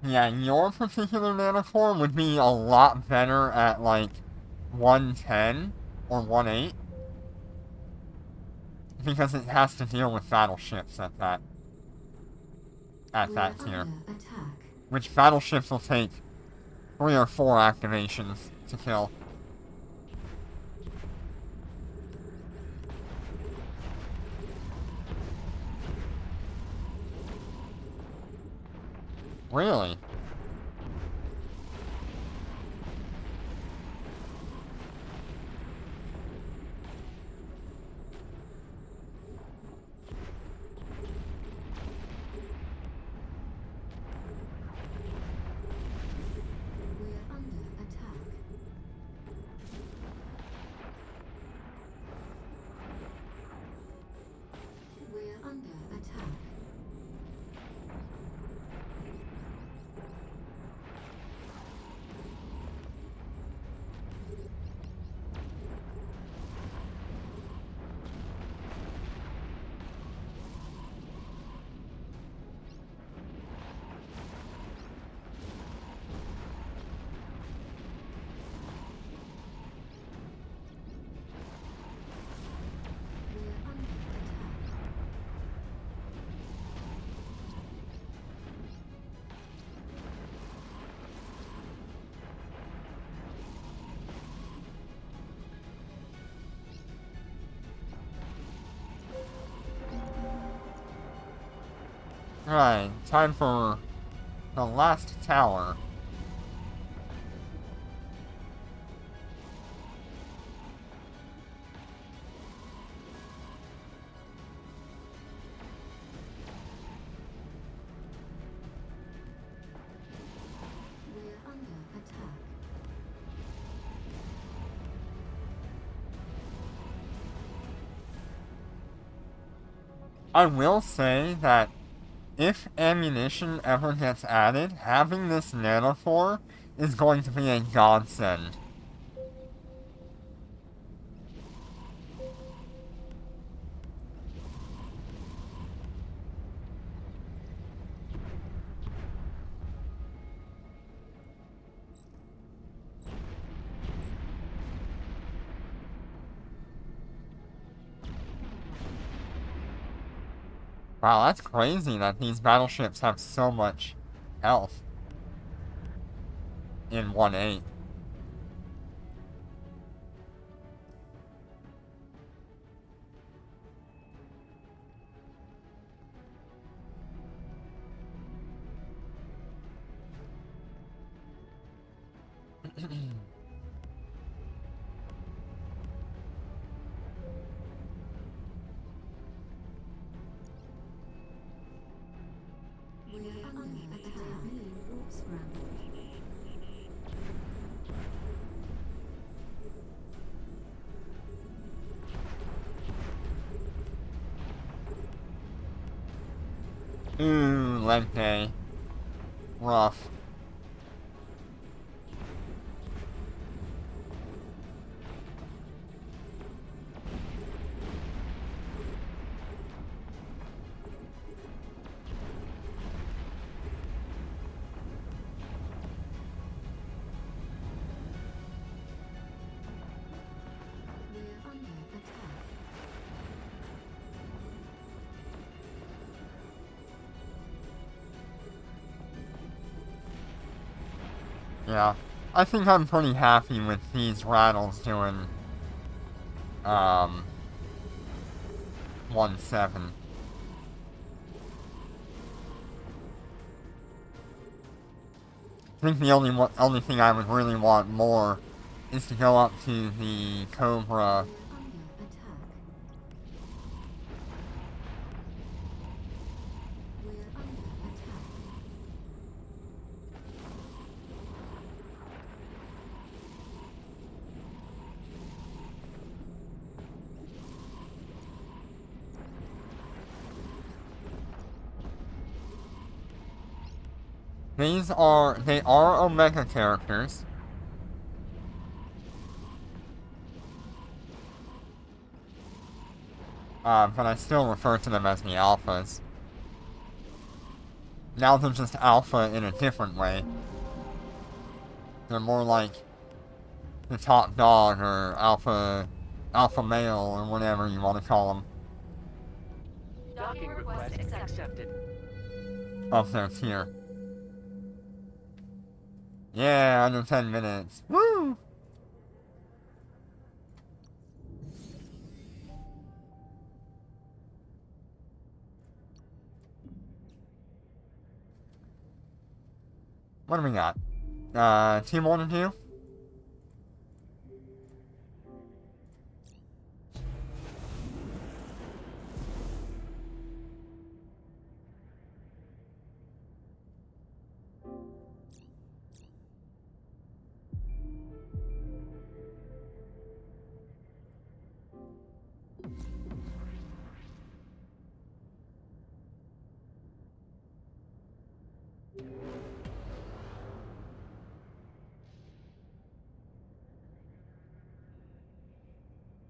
Yeah, your particular nanoform would be a lot better at, like, 110 or 1.8. Because it has to deal with battleships at that We're tier. under attack. Which battleships will take 3 or 4 activations to kill. Really? We're under attack. We're under attack. We're under attack. Right, time for the last tower. We're under attack. I will say that if ammunition ever gets added, having this nanophore is going to be a godsend. Wow, that's crazy that these battleships have so much health in 1.8. We're under attack. Being warp scrambled. Ooh, Lente. Rough. We're under attack. Yeah. I think I'm pretty happy with these rattles doing, 1.7. I think the only thing I would really want more is to go up to the Cobra. We're under attack. We're under attack. They are Omega characters. But I still refer to them as the Alphas. Now they're just alpha in a different way. They're more like the top dog or alpha male or whatever you want to call them Docking request accepted. of their tier. Yeah, under 10 minutes. Woo! What do we got? Team 1 and 2?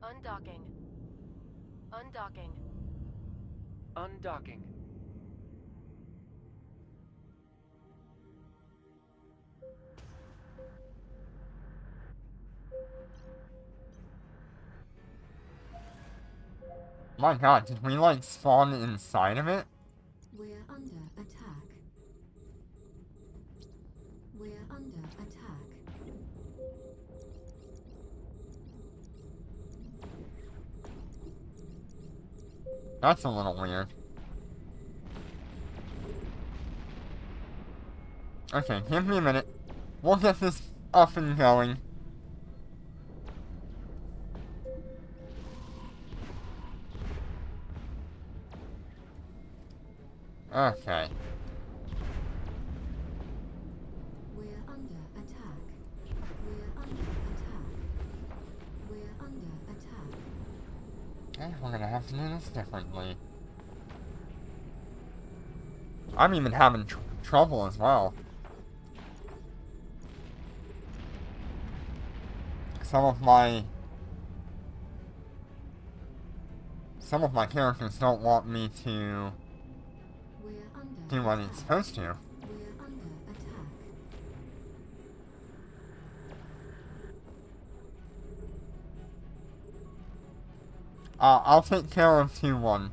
Undocking. Undocking. Undocking. My god, did we like spawn inside of it? We're under attack. We're under attack. That's a little weird. Okay, give me a minute. We'll get this up and going. Okay. We're under attack. We're under attack. We're under attack. Okay, we're gonna have to do this differently. I'm even having trouble as well. Some of my characters don't want me to We're under do what attack. it's supposed to. We're under attack. I'll take care of 2-1. We're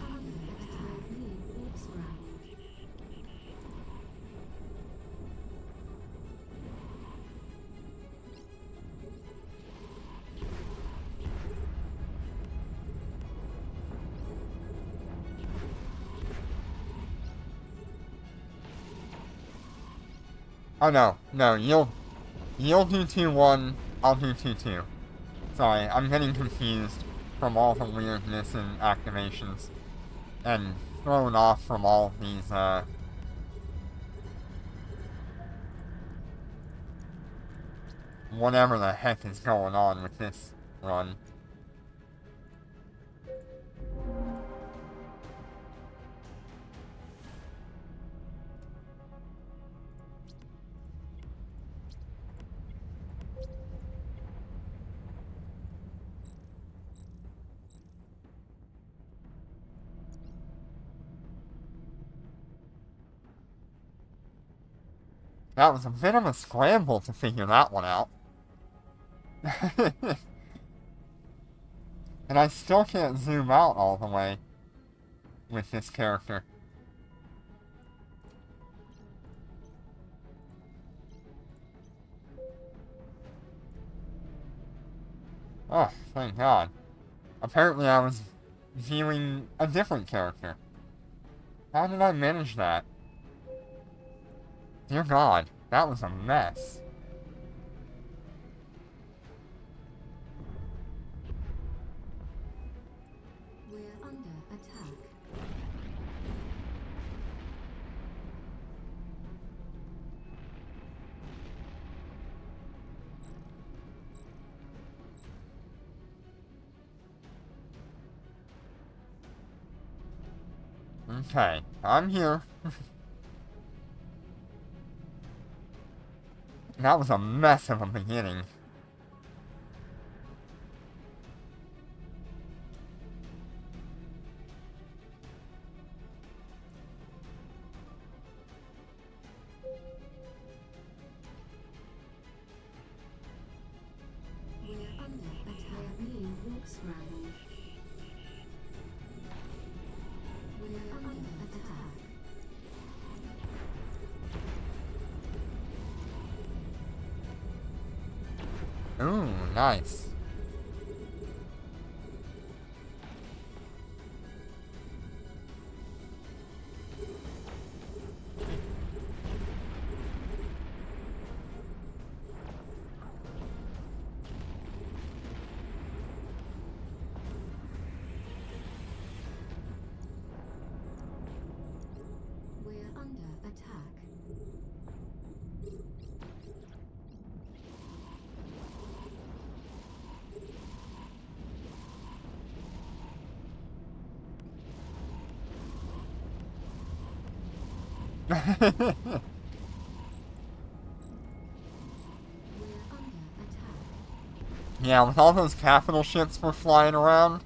under attack. Need orb scrap. Oh no, you'll do 2-1, I'll do 2-2. Sorry, I'm getting confused from all the weirdness and activations. And thrown off from all these, whatever the heck is going on with this run. That was a bit of a scramble to figure that one out. And I still can't zoom out all the way with this character. Oh, thank God. Apparently I was viewing a different character. How did I manage that? Dear God, that was a mess. We're under attack. Okay, I'm here. That was a mess of a beginning. Ooh, nice. We're under attack. We're under attack. Yeah, with all those capital ships we're flying around,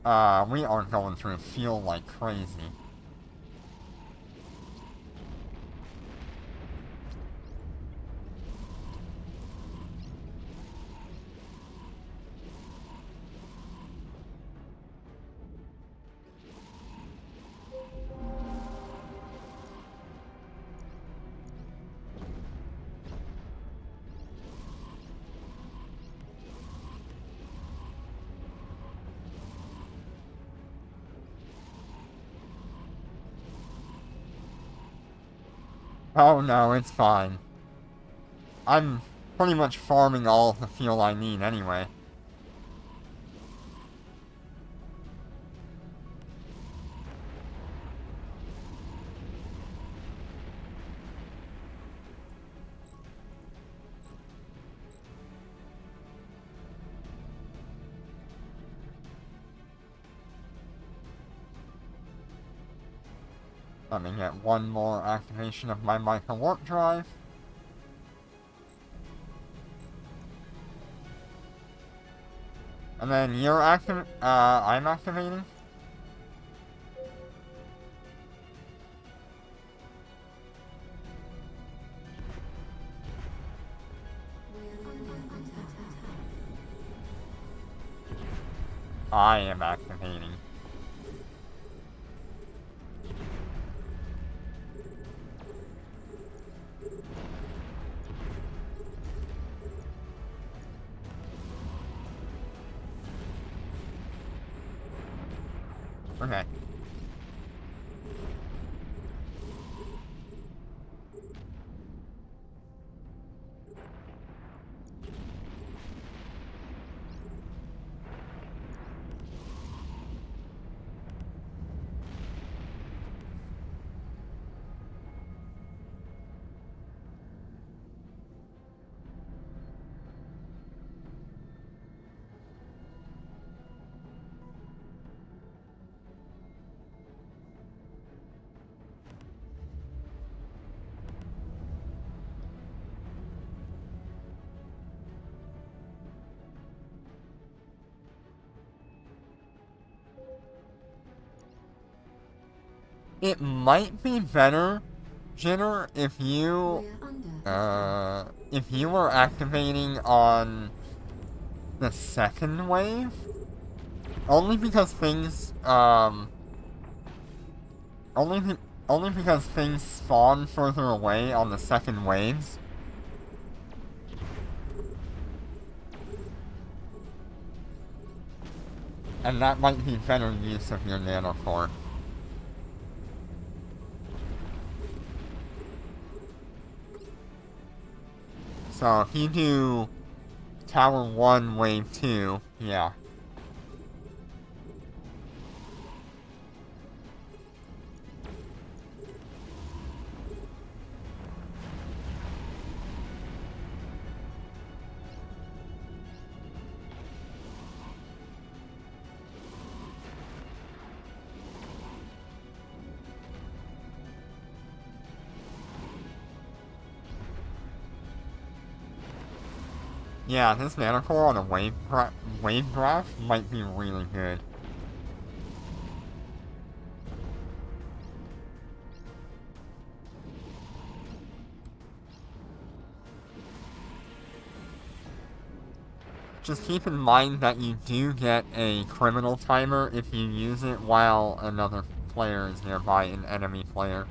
we are going through fuel like crazy. Oh no, it's fine. I'm pretty much farming all of the fuel I need anyway. Let me get one more activation of my micro warp drive. And then you're I'm activating. We're under attack. I am activating. Okay. It might be better, Jitter, if you, We're under if you were activating on the second wave. Only because things, only because things spawn further away on the second waves. And that might be better use of your nanocore. So if you do Tower 1, Wave 2, yeah. Yeah, this nanocore on a wave graph might be really good. Just keep in mind that you do get a criminal timer if you use it while another player is nearby, an enemy player.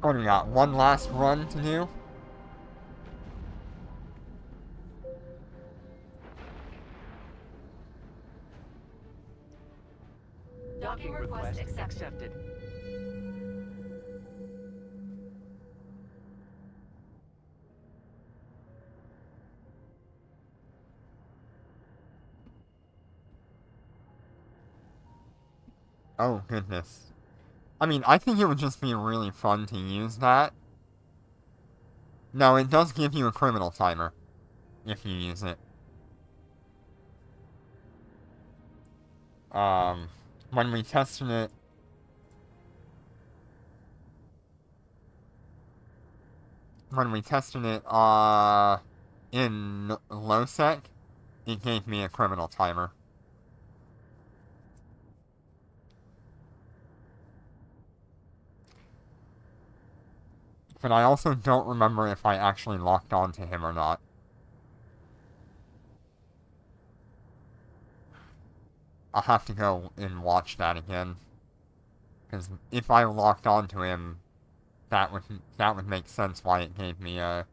What do we got? One last run to do? Docking request accepted. Oh, goodness. I mean, I think it would just be really fun to use that. No, it does give you a criminal timer if you use it. When we tested it... When we tested it, in low sec, it gave me a criminal timer. But I also don't remember if I actually locked onto him or not. I'll have to go and watch that again. Because if I locked onto him, that would make sense why it gave me a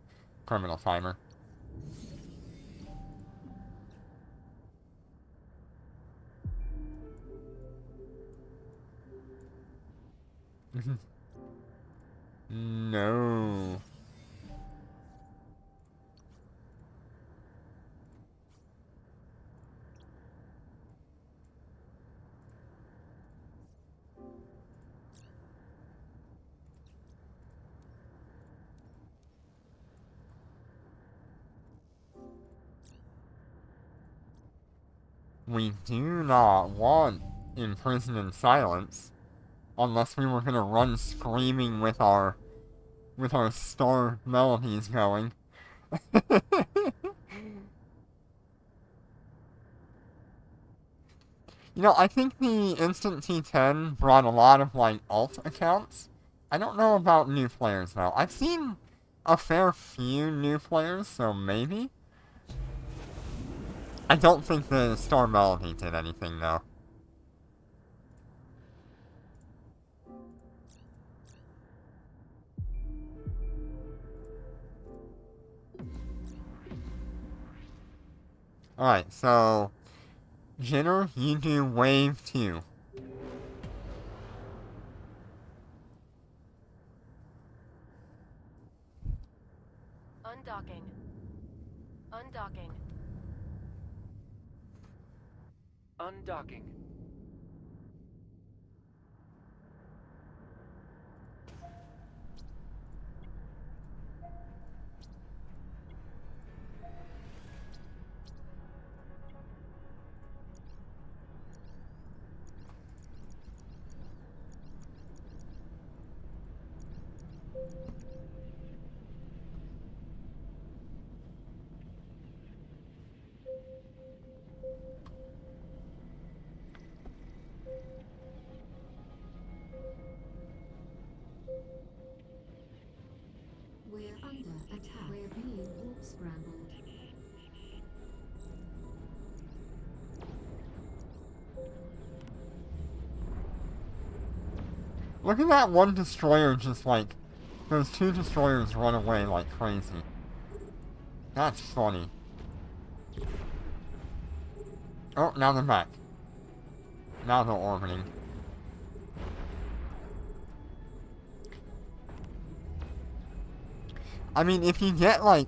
criminal timer. No. We do not want Imprison in Silence, unless we were gonna run screaming with our star melodies going. You know, I think the Instant T10 brought a lot of, like, alt accounts. I don't know about new players, though. I've seen a fair few new players, so maybe? I don't think the Star Melody did anything, though. Alright, so... Jinner, you do wave 2. Undocking. Undocking. Undocking. We're under attack. We're being warp scrambled. Look at that one destroyer just like... Those 2 destroyers run away like crazy. That's funny. Oh, now they're back. Now they're orbiting. I mean, if you get like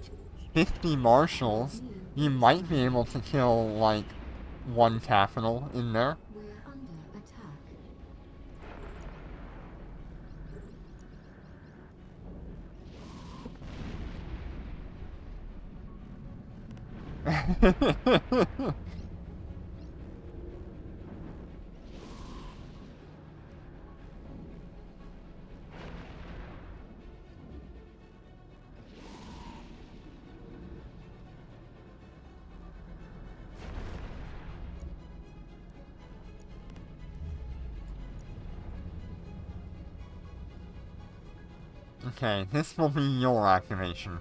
50 marshals, you might be able to kill like 1 capital in there. We're under attack. Okay, this will be your activation.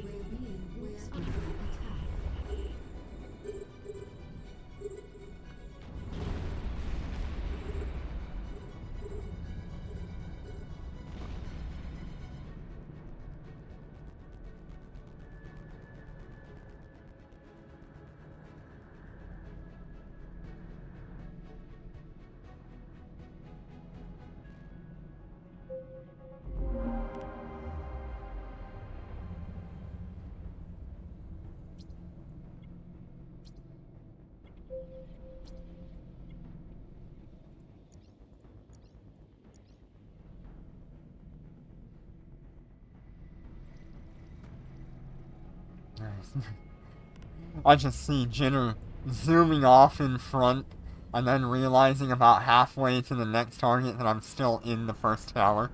We're being warp scrambled. Attack. Nice. I just see Jenner zooming off in front and then realizing about halfway to the next target that I'm still in the first tower.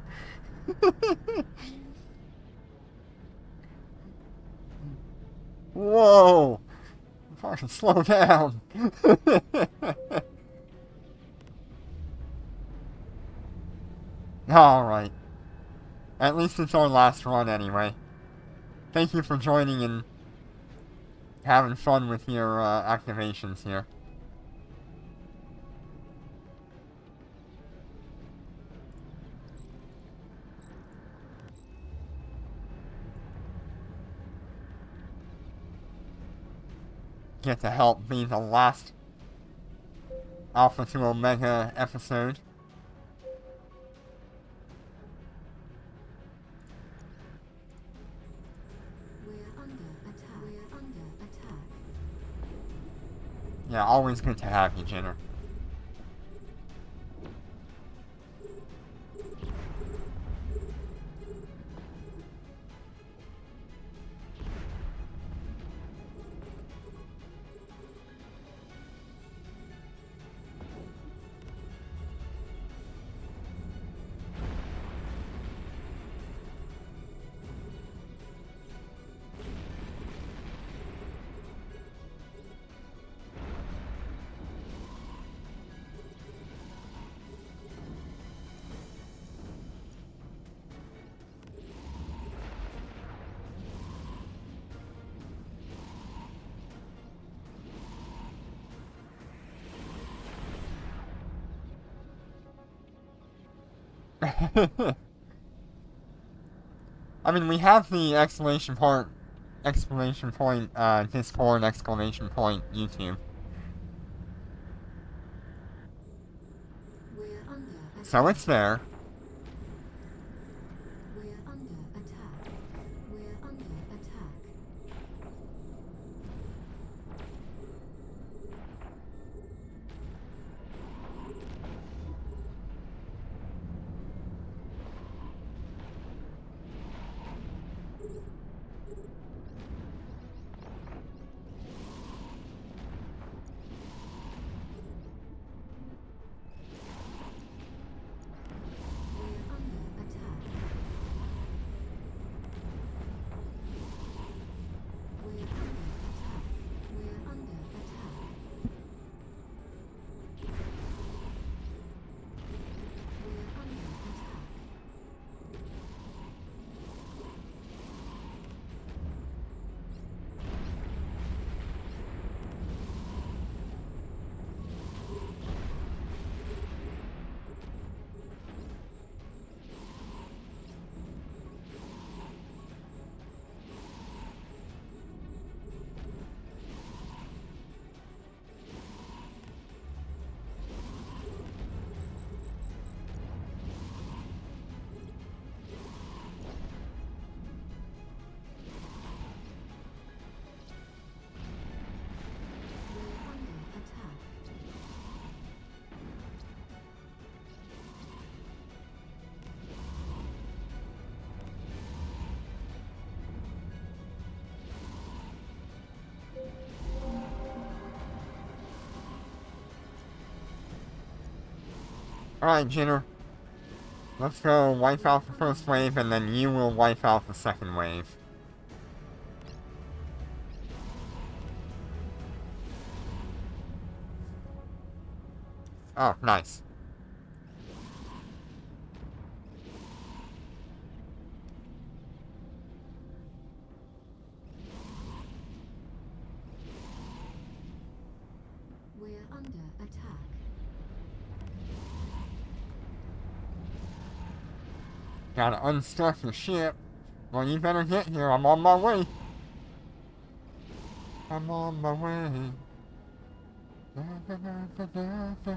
Whoa! Fucking slow down! Alright. At least it's our last run anyway. Thank you for joining and having fun with your activations here. Get to help be the last Alpha to Omega episode. We're under attack. We're under attack. Yeah, always good to have you, Jenner. I mean, we have the exclamation point, Discord, exclamation point, YouTube. We're under attack. So it's there. We're under attack. We're under attack. We're under attack. We're under attack. We're under attack. We're under attack. We're under attack. Alright, Jenner. Let's go wipe out the first wave, and then you will wipe out the second wave. Oh, nice. We're under attack. Gotta unstuck the ship. Well, you better get here. I'm on my way. I'm on my way. Da, da, da, da, da, da.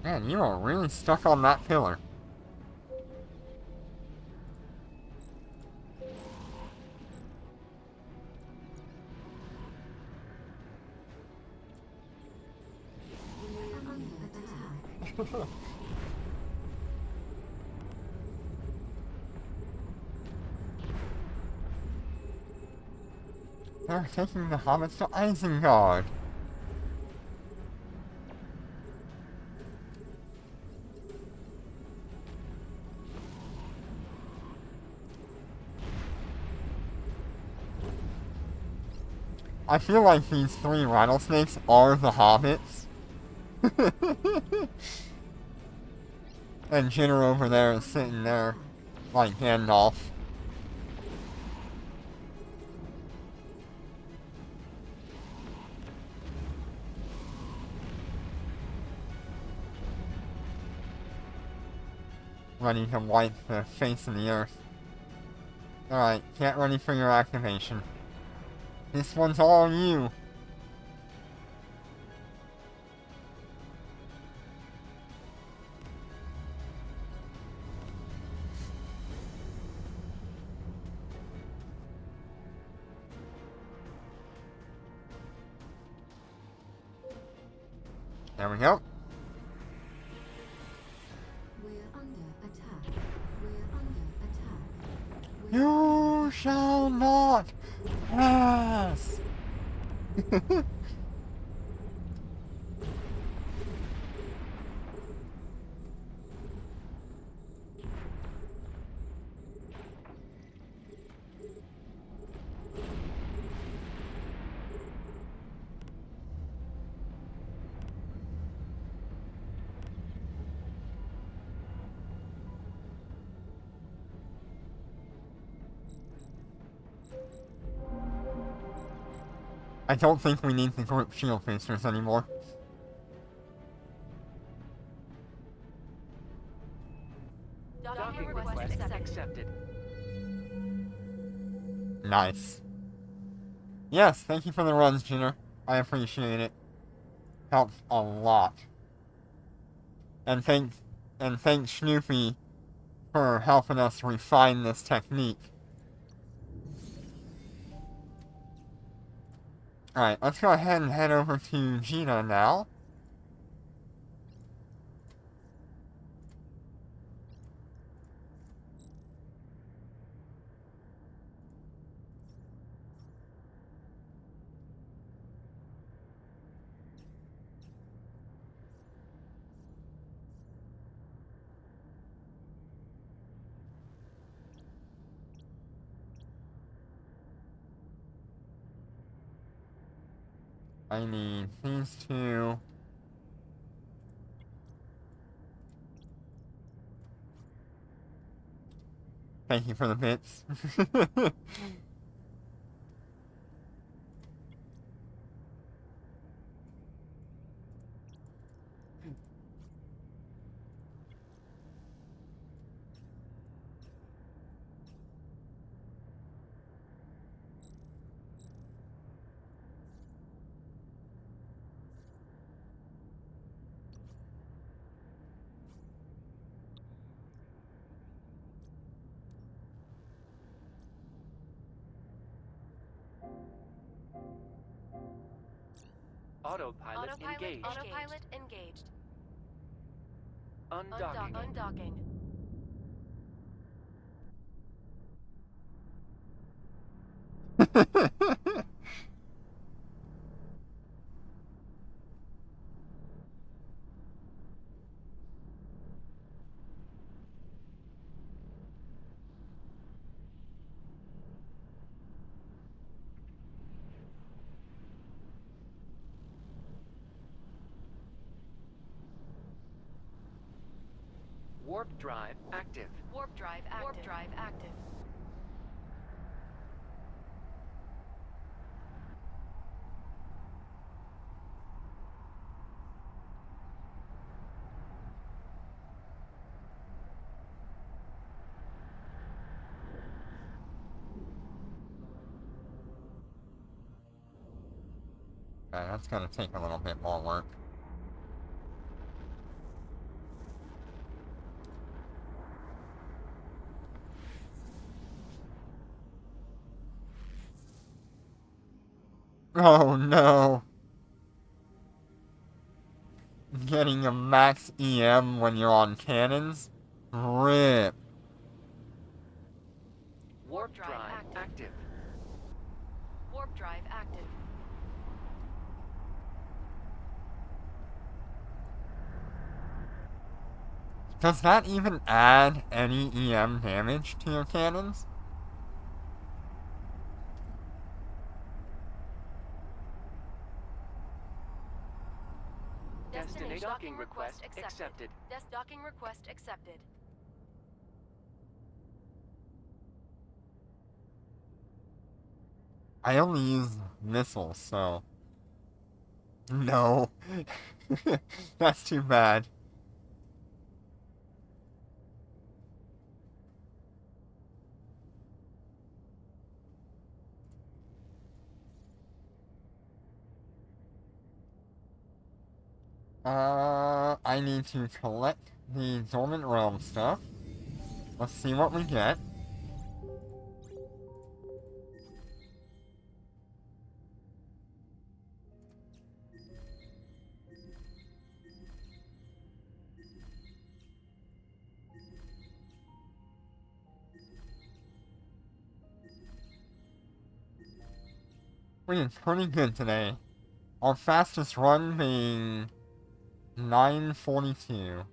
Man, you are really stuck on that pillar. They're taking the hobbits to Isengard. I feel like these 3 rattlesnakes are the hobbits. And Jinner over there is sitting there like Gandalf. Ready to wipe the face of the earth. Alright, get ready for your activation. This one's all you. There we go. We're under attack. We're under attack. You shall not pass! I don't think we need the group shield boosters anymore. Docking request accepted. Nice. Yes, thank you for the runs, Jinner. I appreciate it. Helps a lot. And thanks Snoopy for helping us refine this technique. Alright, let's go ahead and head over to Gina now. I need these 2. Thank you for the bits. Autopilot engaged. Autopilot engaged. Undocking. Undocking. Warp drive active. Warp drive active. Warp drive active. Okay, that's gonna take a little bit more work. Oh no! getting a max EM when you're on cannons? RIP. Warp drive active. Warp drive active. Does that even add any EM damage to your cannons? Destination docking request accepted. Docking request accepted. I only use missiles, so... No. That's too bad. I need to collect the Dormant Realm stuff. Let's see what we get. We did pretty good today. Our fastest run being 9:42.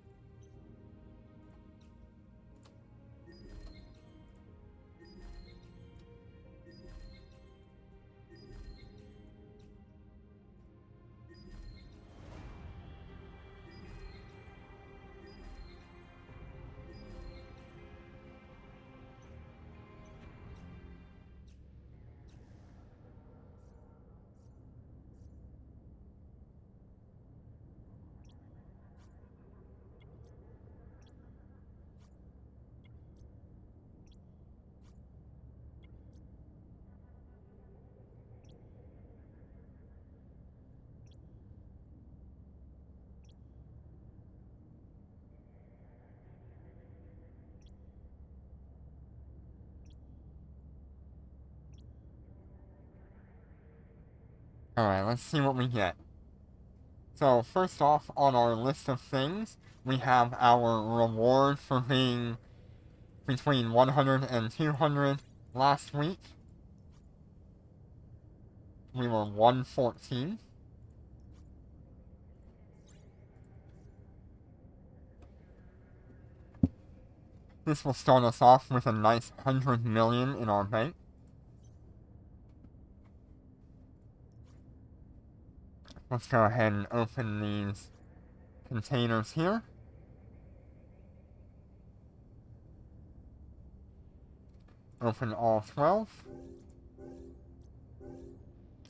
Alright, let's see what we get. So, first off, on our list of things, we have our reward for being between 100 and 200 last week. We were 114. This will start us off with a nice 100 million in our bank. Let's go ahead and open these containers here. Open all 12.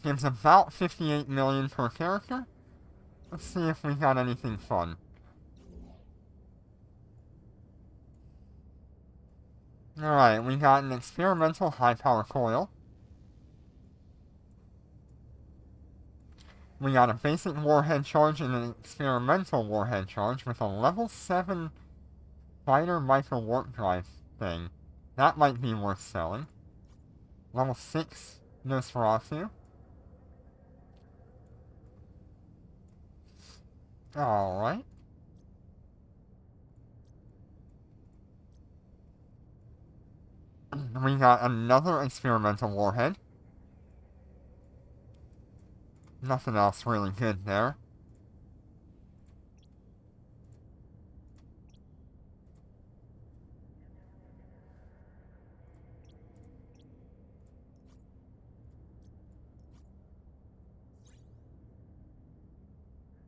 Gives about 58 million per character. Let's see if we got anything fun. Alright, we got an experimental high power coil. We got a basic warhead charge and an experimental warhead charge with a level 7 fighter micro warp drive thing. That might be worth selling. Level 6 Nosferatu. Alright. We got another experimental warhead. Nothing else really good there.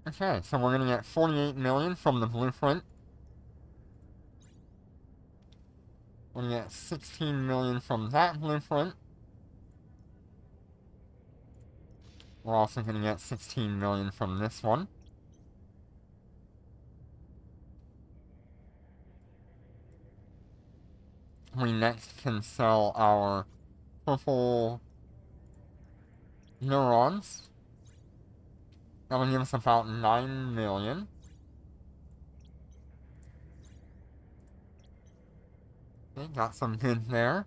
Okay, so we're gonna get 48 million from the blueprint. We're gonna get 16 million from that blueprint. We're also gonna get 16 million from this one. We next can sell our purple neurons. That will give us about 9 million. Okay, got some good there.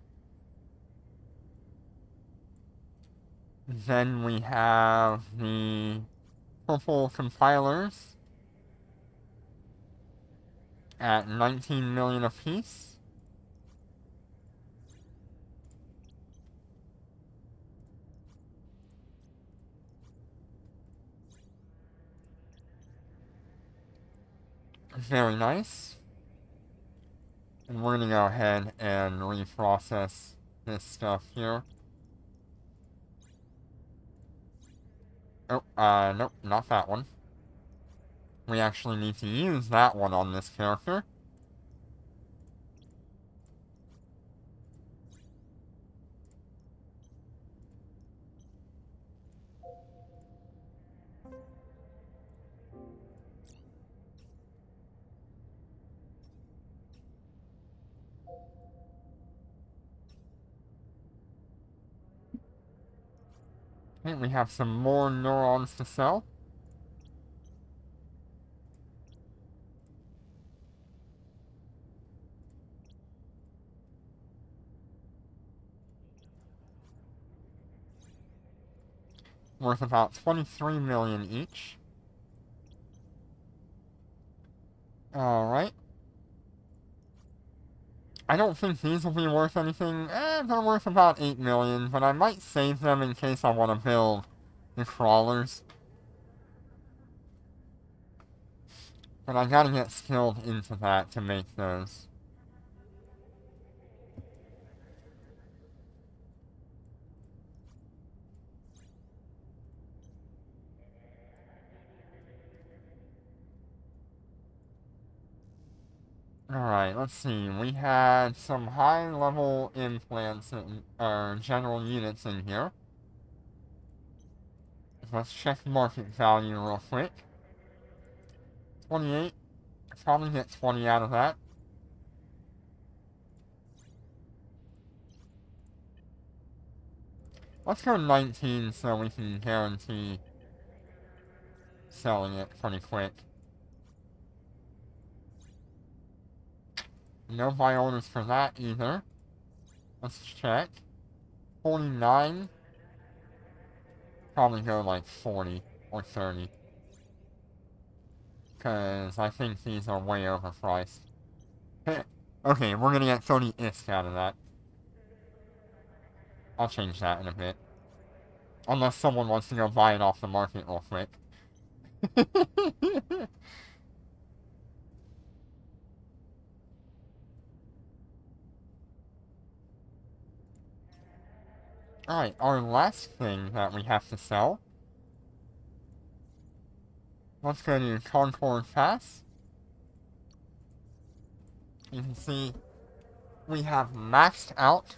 Then we have the purple compilers. at 19 million apiece. Very nice. And we're gonna go ahead and reprocess this stuff here. Oh, nope, not that one. We actually need to use that one on this character. Okay, we have some more neurons to sell. Worth about 23 million each. Alright. I don't think these will be worth anything. They're worth about 8 million, but I might save them in case I want to build the crawlers. But I gotta get skilled into that to make those. Alright, let's see. We had some high-level implants, general units in here. Let's check market value real quick. 28. Probably get 20 out of that. Let's go 19 so we can guarantee selling it pretty quick. No buy orders for that either. Let's check. 49. Probably go like 40 or 30. Because I think these are way overpriced. Okay, we're gonna get 30 ISK out of that. I'll change that in a bit. Unless someone wants to go buy it off the market real quick. Alright, our last thing that we have to sell. Let's go to Concord Pass. You can see we have maxed out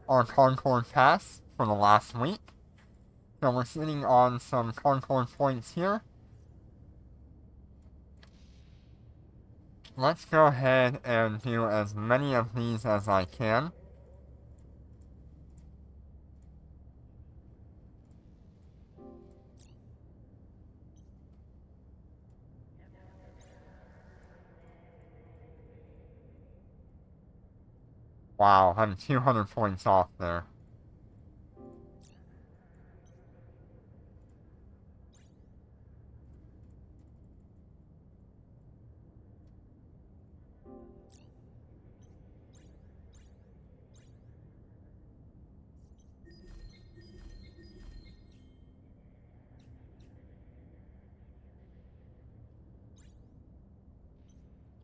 our Concord Pass for the last week. So we're sitting on some Concord points here. Let's go ahead and do as many of these as I can. Wow, I'm 200 points off there.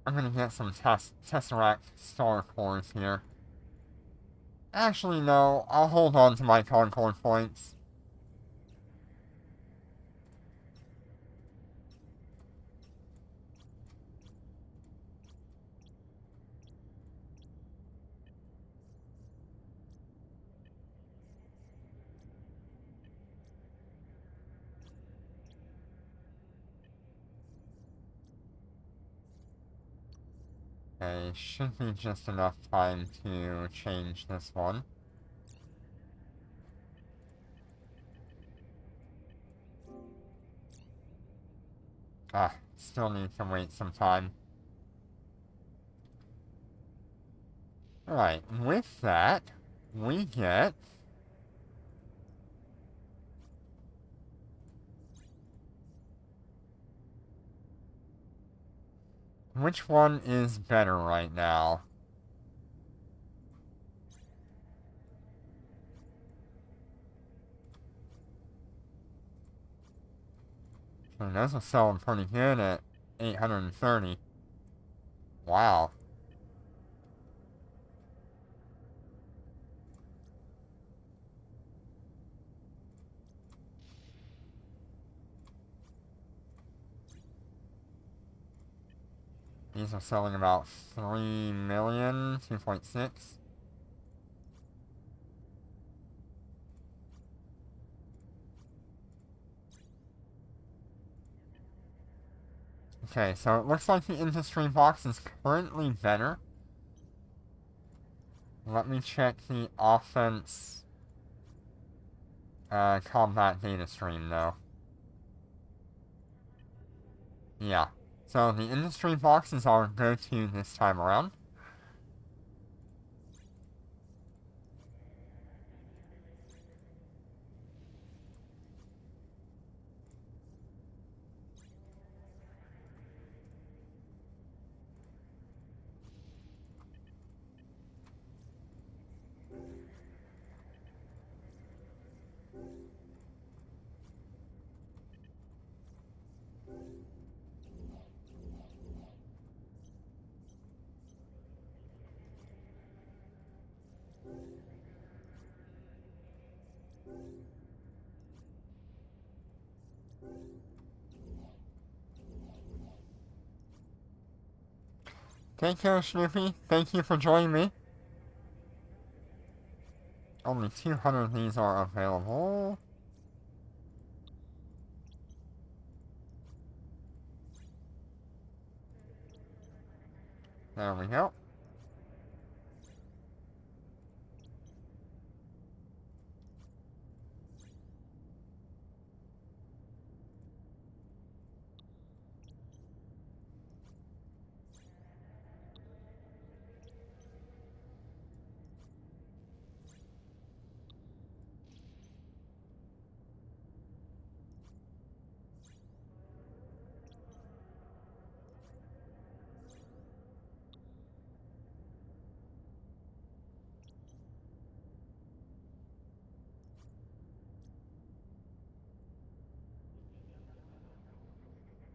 I'm gonna get some Tesseract Star Cores here. Actually, no, I'll hold on to my Concord points. Okay, should be just enough time to change this one. Still need to wait some time. Alright, with that, we get which one is better right now? So those are selling pretty good at 830. Wow. These are selling about 3 million, 2.6. Okay, so it looks like the industry box is currently better. Let me check the offense combat data stream though. Yeah. So the industry box is our go-to this time around. Take care, Snoopy. Thank you for joining me. Only 200 of these are available. There we go.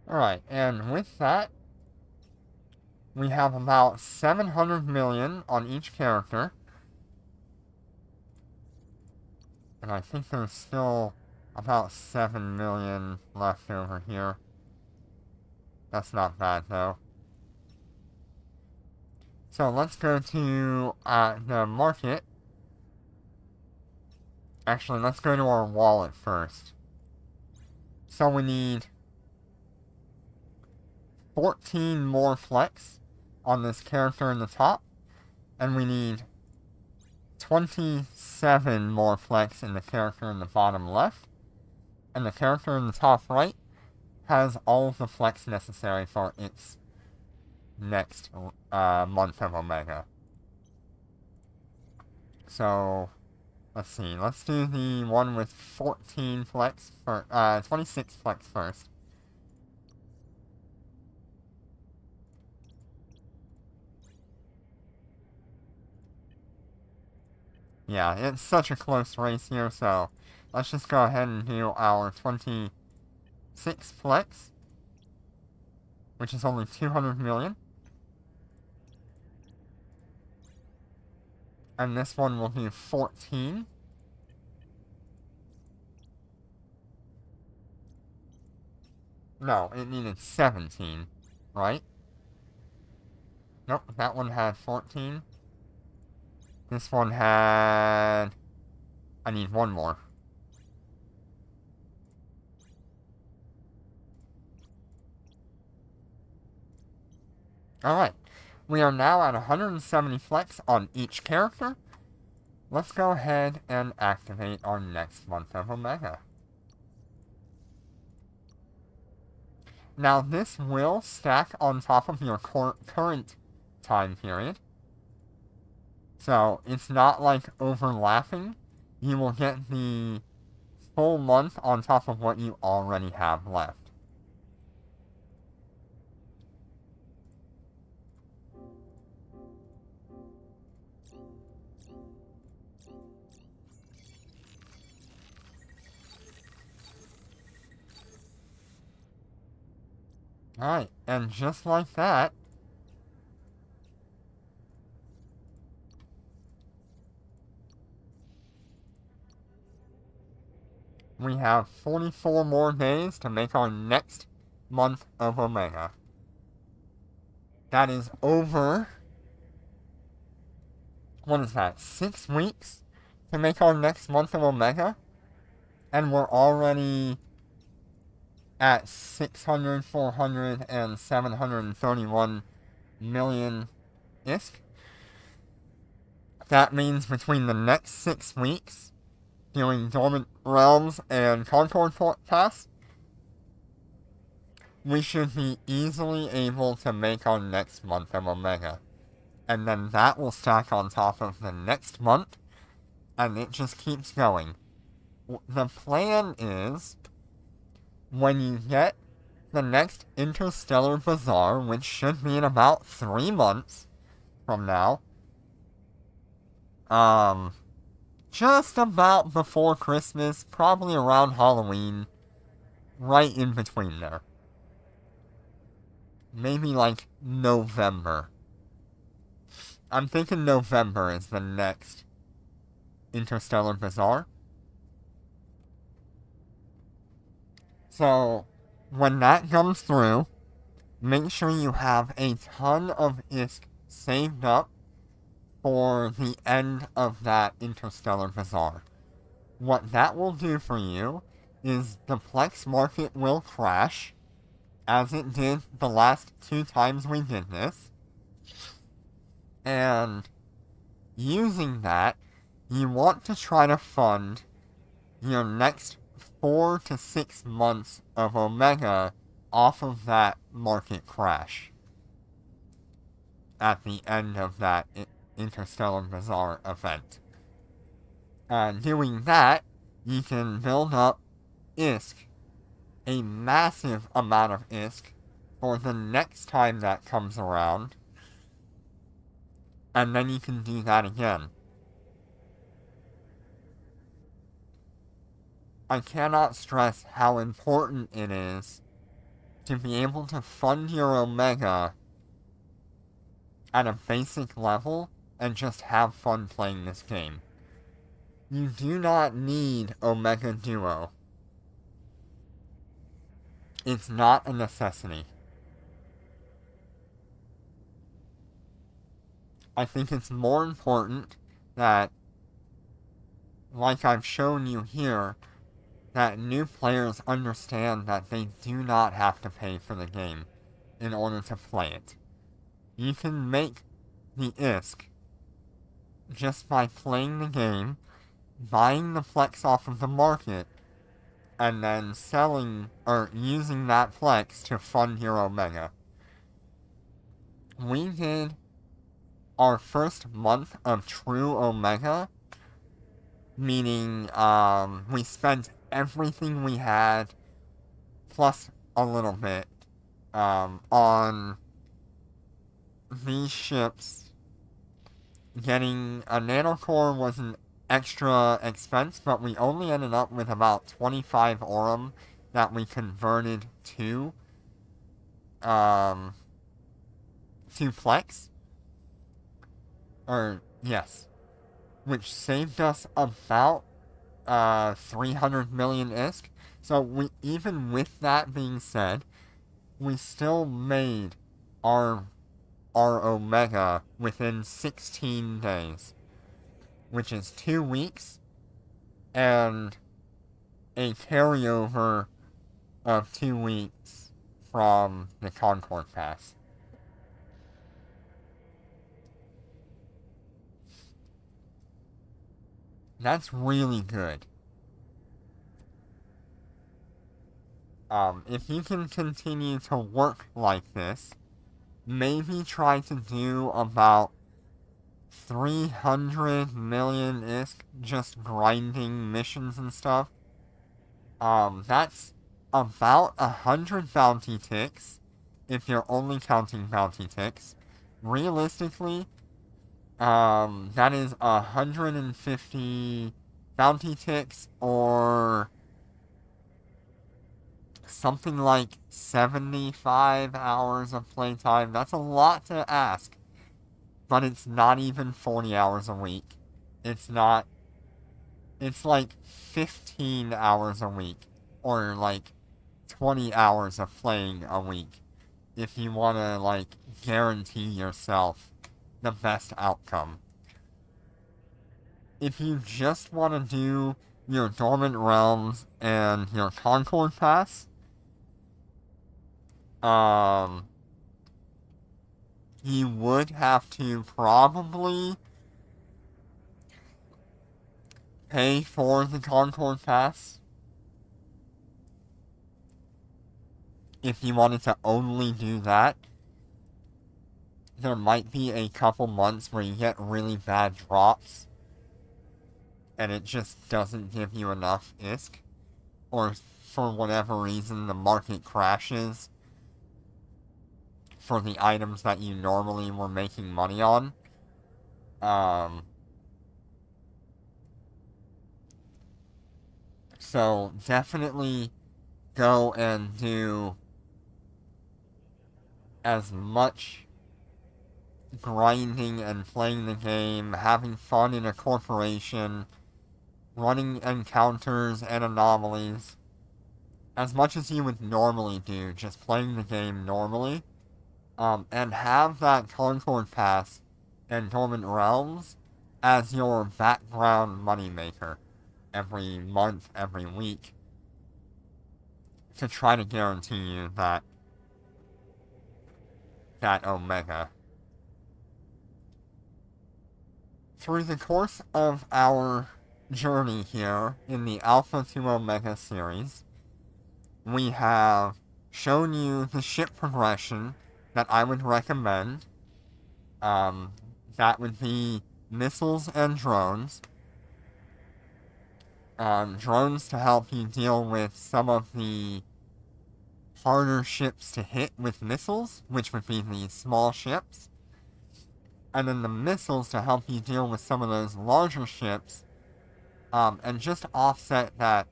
Alright, and with that, we have about 700 million on each character. And I think there's still about 7 million left over here. That's not bad, though. So let's go to the market. Actually, let's go to our wallet first. So we need 14 more flex on this character in the top. And we need 27 more flex in the character in the bottom left. And the character in the top right has all of the flex necessary for its next month of Omega. So, let's see. Let's do the one with 14 flex for 26 flex first. Yeah, it's such a close race here, so let's just go ahead and do our 26 flex, which is only 200 million. And this one will do 14. No, it needed 17, right? Nope, that one had 14. This one had... I need one more. Alright, we are now at 170 flex on each character. Let's go ahead and activate our next month of Omega. Now this will stack on top of your current time period. So it's not like overlapping. You will get the full month on top of what you already have left. Alright, and just like that, we have 44 more days to make our next month of Omega. That is over, what is that, 6 weeks to make our next month of Omega? And we're already at 600, 400, and 731 million ISK. That means between the next 6 weeks, doing Dormant Realms and Concord Pass, we should be easily able to make our next month of Omega. And then that will stack on top of the next month, and it just keeps going. The plan is, when you get the next Interstellar Bazaar, which should be in about 3 months from now, just about before Christmas, probably around Halloween, right in between there. Maybe like November. I'm thinking November is the next Interstellar Bazaar. So, when that comes through, make sure you have a ton of ISK saved up for the end of that Interstellar Bazaar. What that will do for you is the Plex market will crash, as it did the last 2 times we did this. And using that, you want to try to fund your next 4 to 6 months of Omega off of that market crash at the end of that Interstellar Bazaar event. Doing that, you can build up ISK, a massive amount of ISK, for the next time that comes around, and then you can do that again. I cannot stress how important it is to be able to fund your Omega at a basic level and just have fun playing this game. You do not need Omega Duo. It's not a necessity. I think it's more important that, like I've shown you here, that new players understand that they do not have to pay for the game in order to play it. You can make the ISK just by playing the game, buying the Plex off of the market, and then selling or using that Plex to fund your Omega. We did our first month of true Omega, meaning we spent everything we had, plus a little bit, on these ships. Getting a nanocore was an extra expense, but we only ended up with about 25 Aurum that we converted to Plex. Yes. Which saved us about 300 million ISK. So even with that being said, we still made our Omega within 16 days, which is 2 weeks and a carryover of 2 weeks from the Concord Pass. That's really good. If you can continue to work like this, maybe try to do about 300 million ISK just grinding missions and stuff. That's about 100 bounty ticks, if you're only counting bounty ticks. Realistically, That is 150 bounty ticks, or something like 75 hours of playtime. That's a lot to ask, but it's not even 40 hours a week. It's not. It's like 15 hours a week, or like 20 hours of playing a week, if you want to, like, guarantee yourself the best outcome. If you just want to do your Dormant Realms and your Concord Pass, you would have to probably pay for the Concord Pass if you wanted to only do that. There might be a couple months where you get really bad drops and it just doesn't give you enough ISK, or for whatever reason the market crashes for the items that you normally were making money on. So definitely go and do as much grinding and playing the game, having fun in a corporation, running encounters and anomalies, as much as you would normally do, just playing the game normally, and have that Concord Pass and Dormant Realms as your background moneymaker every month, every week, to try to guarantee you that Omega. Through the course of our journey here in the Alpha to Omega series, we have shown you the ship progression that I would recommend. That would be missiles and drones. Drones to help you deal with some of the harder ships to hit with missiles, which would be the small ships. And then the missiles to help you deal with some of those larger ships, and just offset that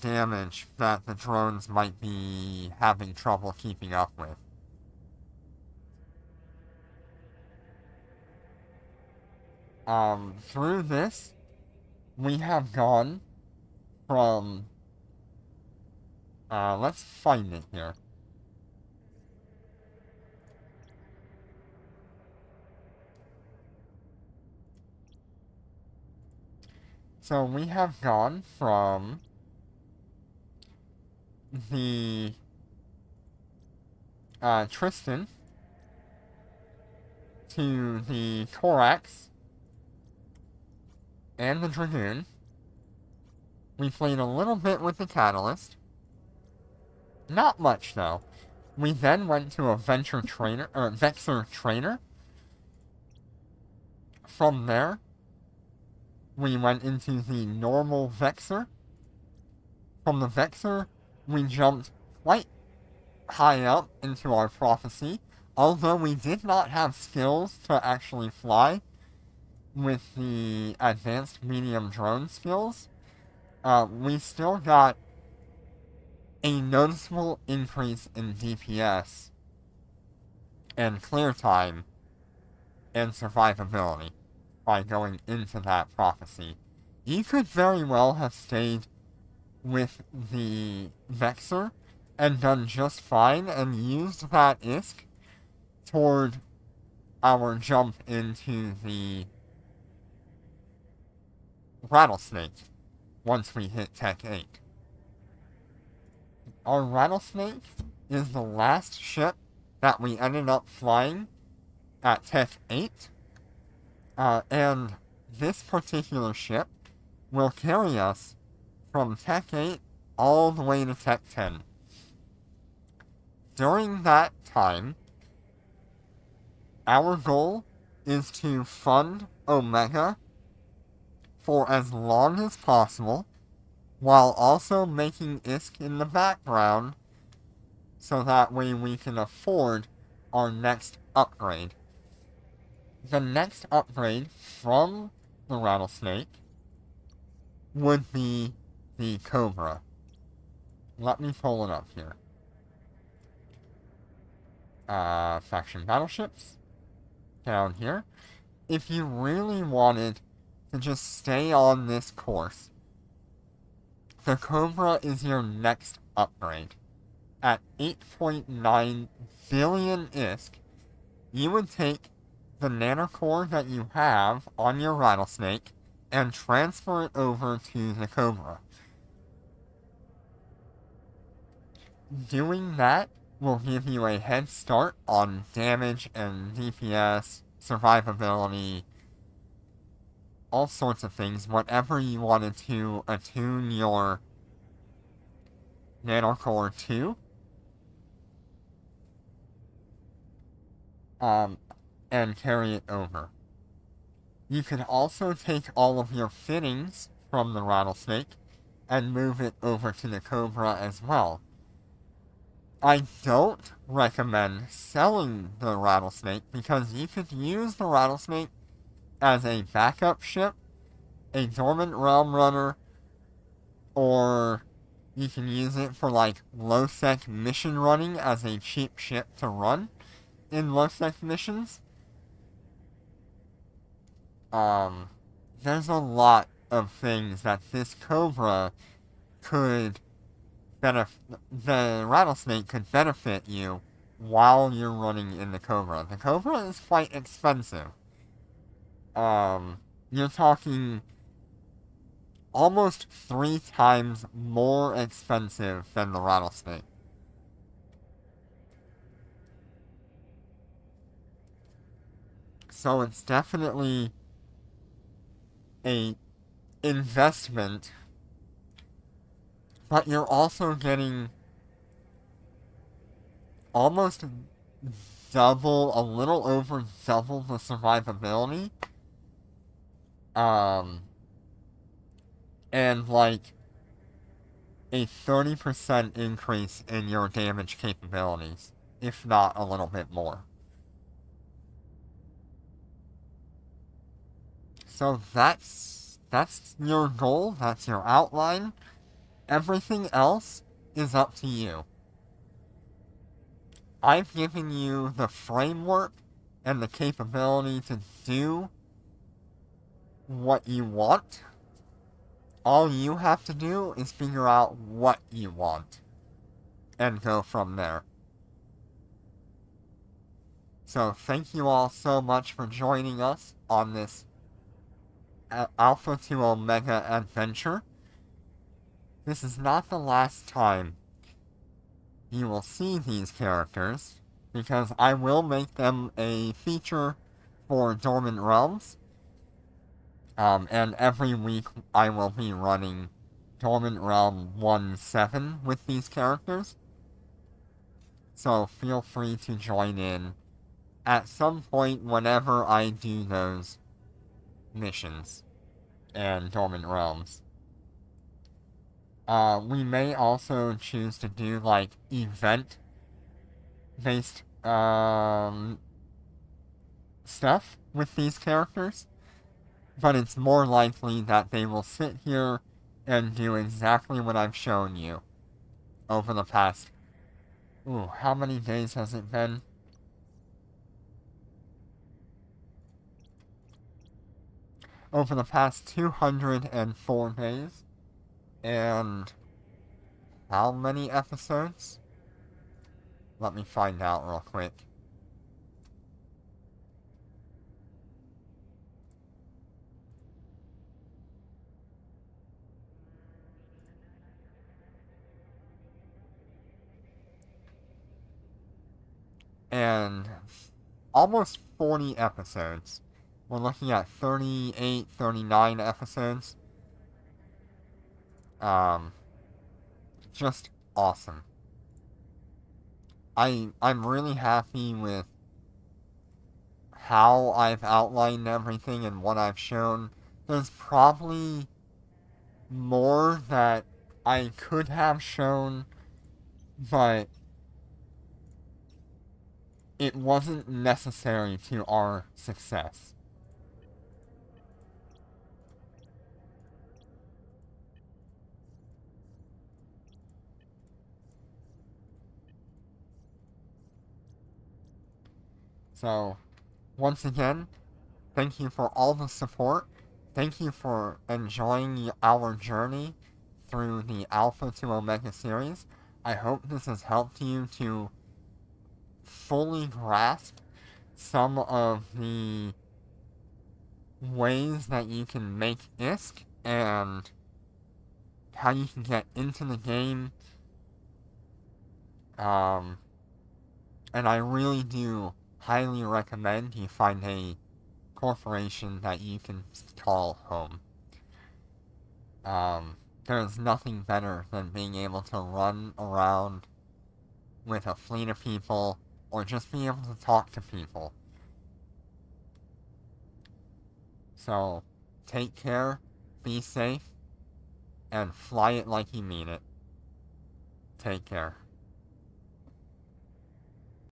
damage that the drones might be having trouble keeping up with. Through this, we have gone from, let's find it here. So we have gone from the Tristan to the Thorax and the Dragoon. We played a little bit with the Catalyst. Not much, though. We then went to a Vector Trainer. From there, we went into the normal Vexor. From the Vexor, we jumped quite high up into our Prophecy, although we did not have skills to actually fly with the advanced medium drone skills. We still got a noticeable increase in DPS and clear time and survivability by going into that Prophecy. You could very well have stayed with the Vexor and done just fine and used that ISK toward our jump into the Rattlesnake once we hit Tech 8. Our Rattlesnake is the last ship that we ended up flying at Tech 8, and this particular ship will carry us from Tech 8 all the way to Tech 10. During that time, our goal is to fund Omega for as long as possible, while also making ISK in the background, so that way we can afford our next upgrade. the next upgrade from the Rattlesnake would be the Cobra. Let me pull it up here. Faction battleships. Down here. If you really wanted to just stay on this course, the Cobra is your next upgrade. At 8.9 billion ISK, you would take the nanocore that you have on your Rattlesnake and transfer it over to the Cobra. Doing that will give you a head start on damage and DPS, survivability, all sorts of things, whatever you wanted to attune your nanocore to. And carry it over. You can also take all of your fittings from the Rattlesnake and move it over to the Cobra as well. I don't recommend selling the Rattlesnake because you could use the Rattlesnake as a backup ship, a Dormant Realm runner, or you can use it for like low-sec mission running as a cheap ship to run in low-sec missions. There's a lot of things that this Cobra could the Rattlesnake could benefit you while you're running in the Cobra. The Cobra is quite expensive. You're talking almost 3 times more expensive than the Rattlesnake. So it's definitely a investment, but you're also getting almost double, a little over double the survivability. And like a 30% increase in your damage capabilities, if not a little bit more. So that's your goal, that's your outline. Everything else is up to you. I've given you the framework and the capability to do what you want. All you have to do is figure out what you want and go from there. So thank you all so much for joining us on this Alpha to Omega adventure. This is not the last time you will see these characters, because I will make them a feature for Dormant Realms. And every week I will be running Dormant Realm 1-7 with these characters. So feel free to join in at some point whenever I do those missions and Dormant Realms. We may also choose to do like event-based stuff with these characters, but it's more likely that they will sit here and do exactly what I've shown you over the past... how many days has it been? Over the past 204 days. And how many episodes? Let me find out real quick. And almost 40 episodes. We're looking at 38, 39 episodes. Just awesome. I'm really happy with how I've outlined everything and what I've shown. There's probably more that I could have shown, but it wasn't necessary to our success. So, once again, thank you for all the support. Thank you for enjoying our journey through the Alpha to Omega series. I hope this has helped you to fully grasp some of the ways that you can make ISK and how you can get into the game. And I really do highly recommend you find a corporation that you can call home. There's nothing better than being able to run around with a fleet of people or just be able to talk to people. So, take care, be safe, and fly it like you mean it. Take care.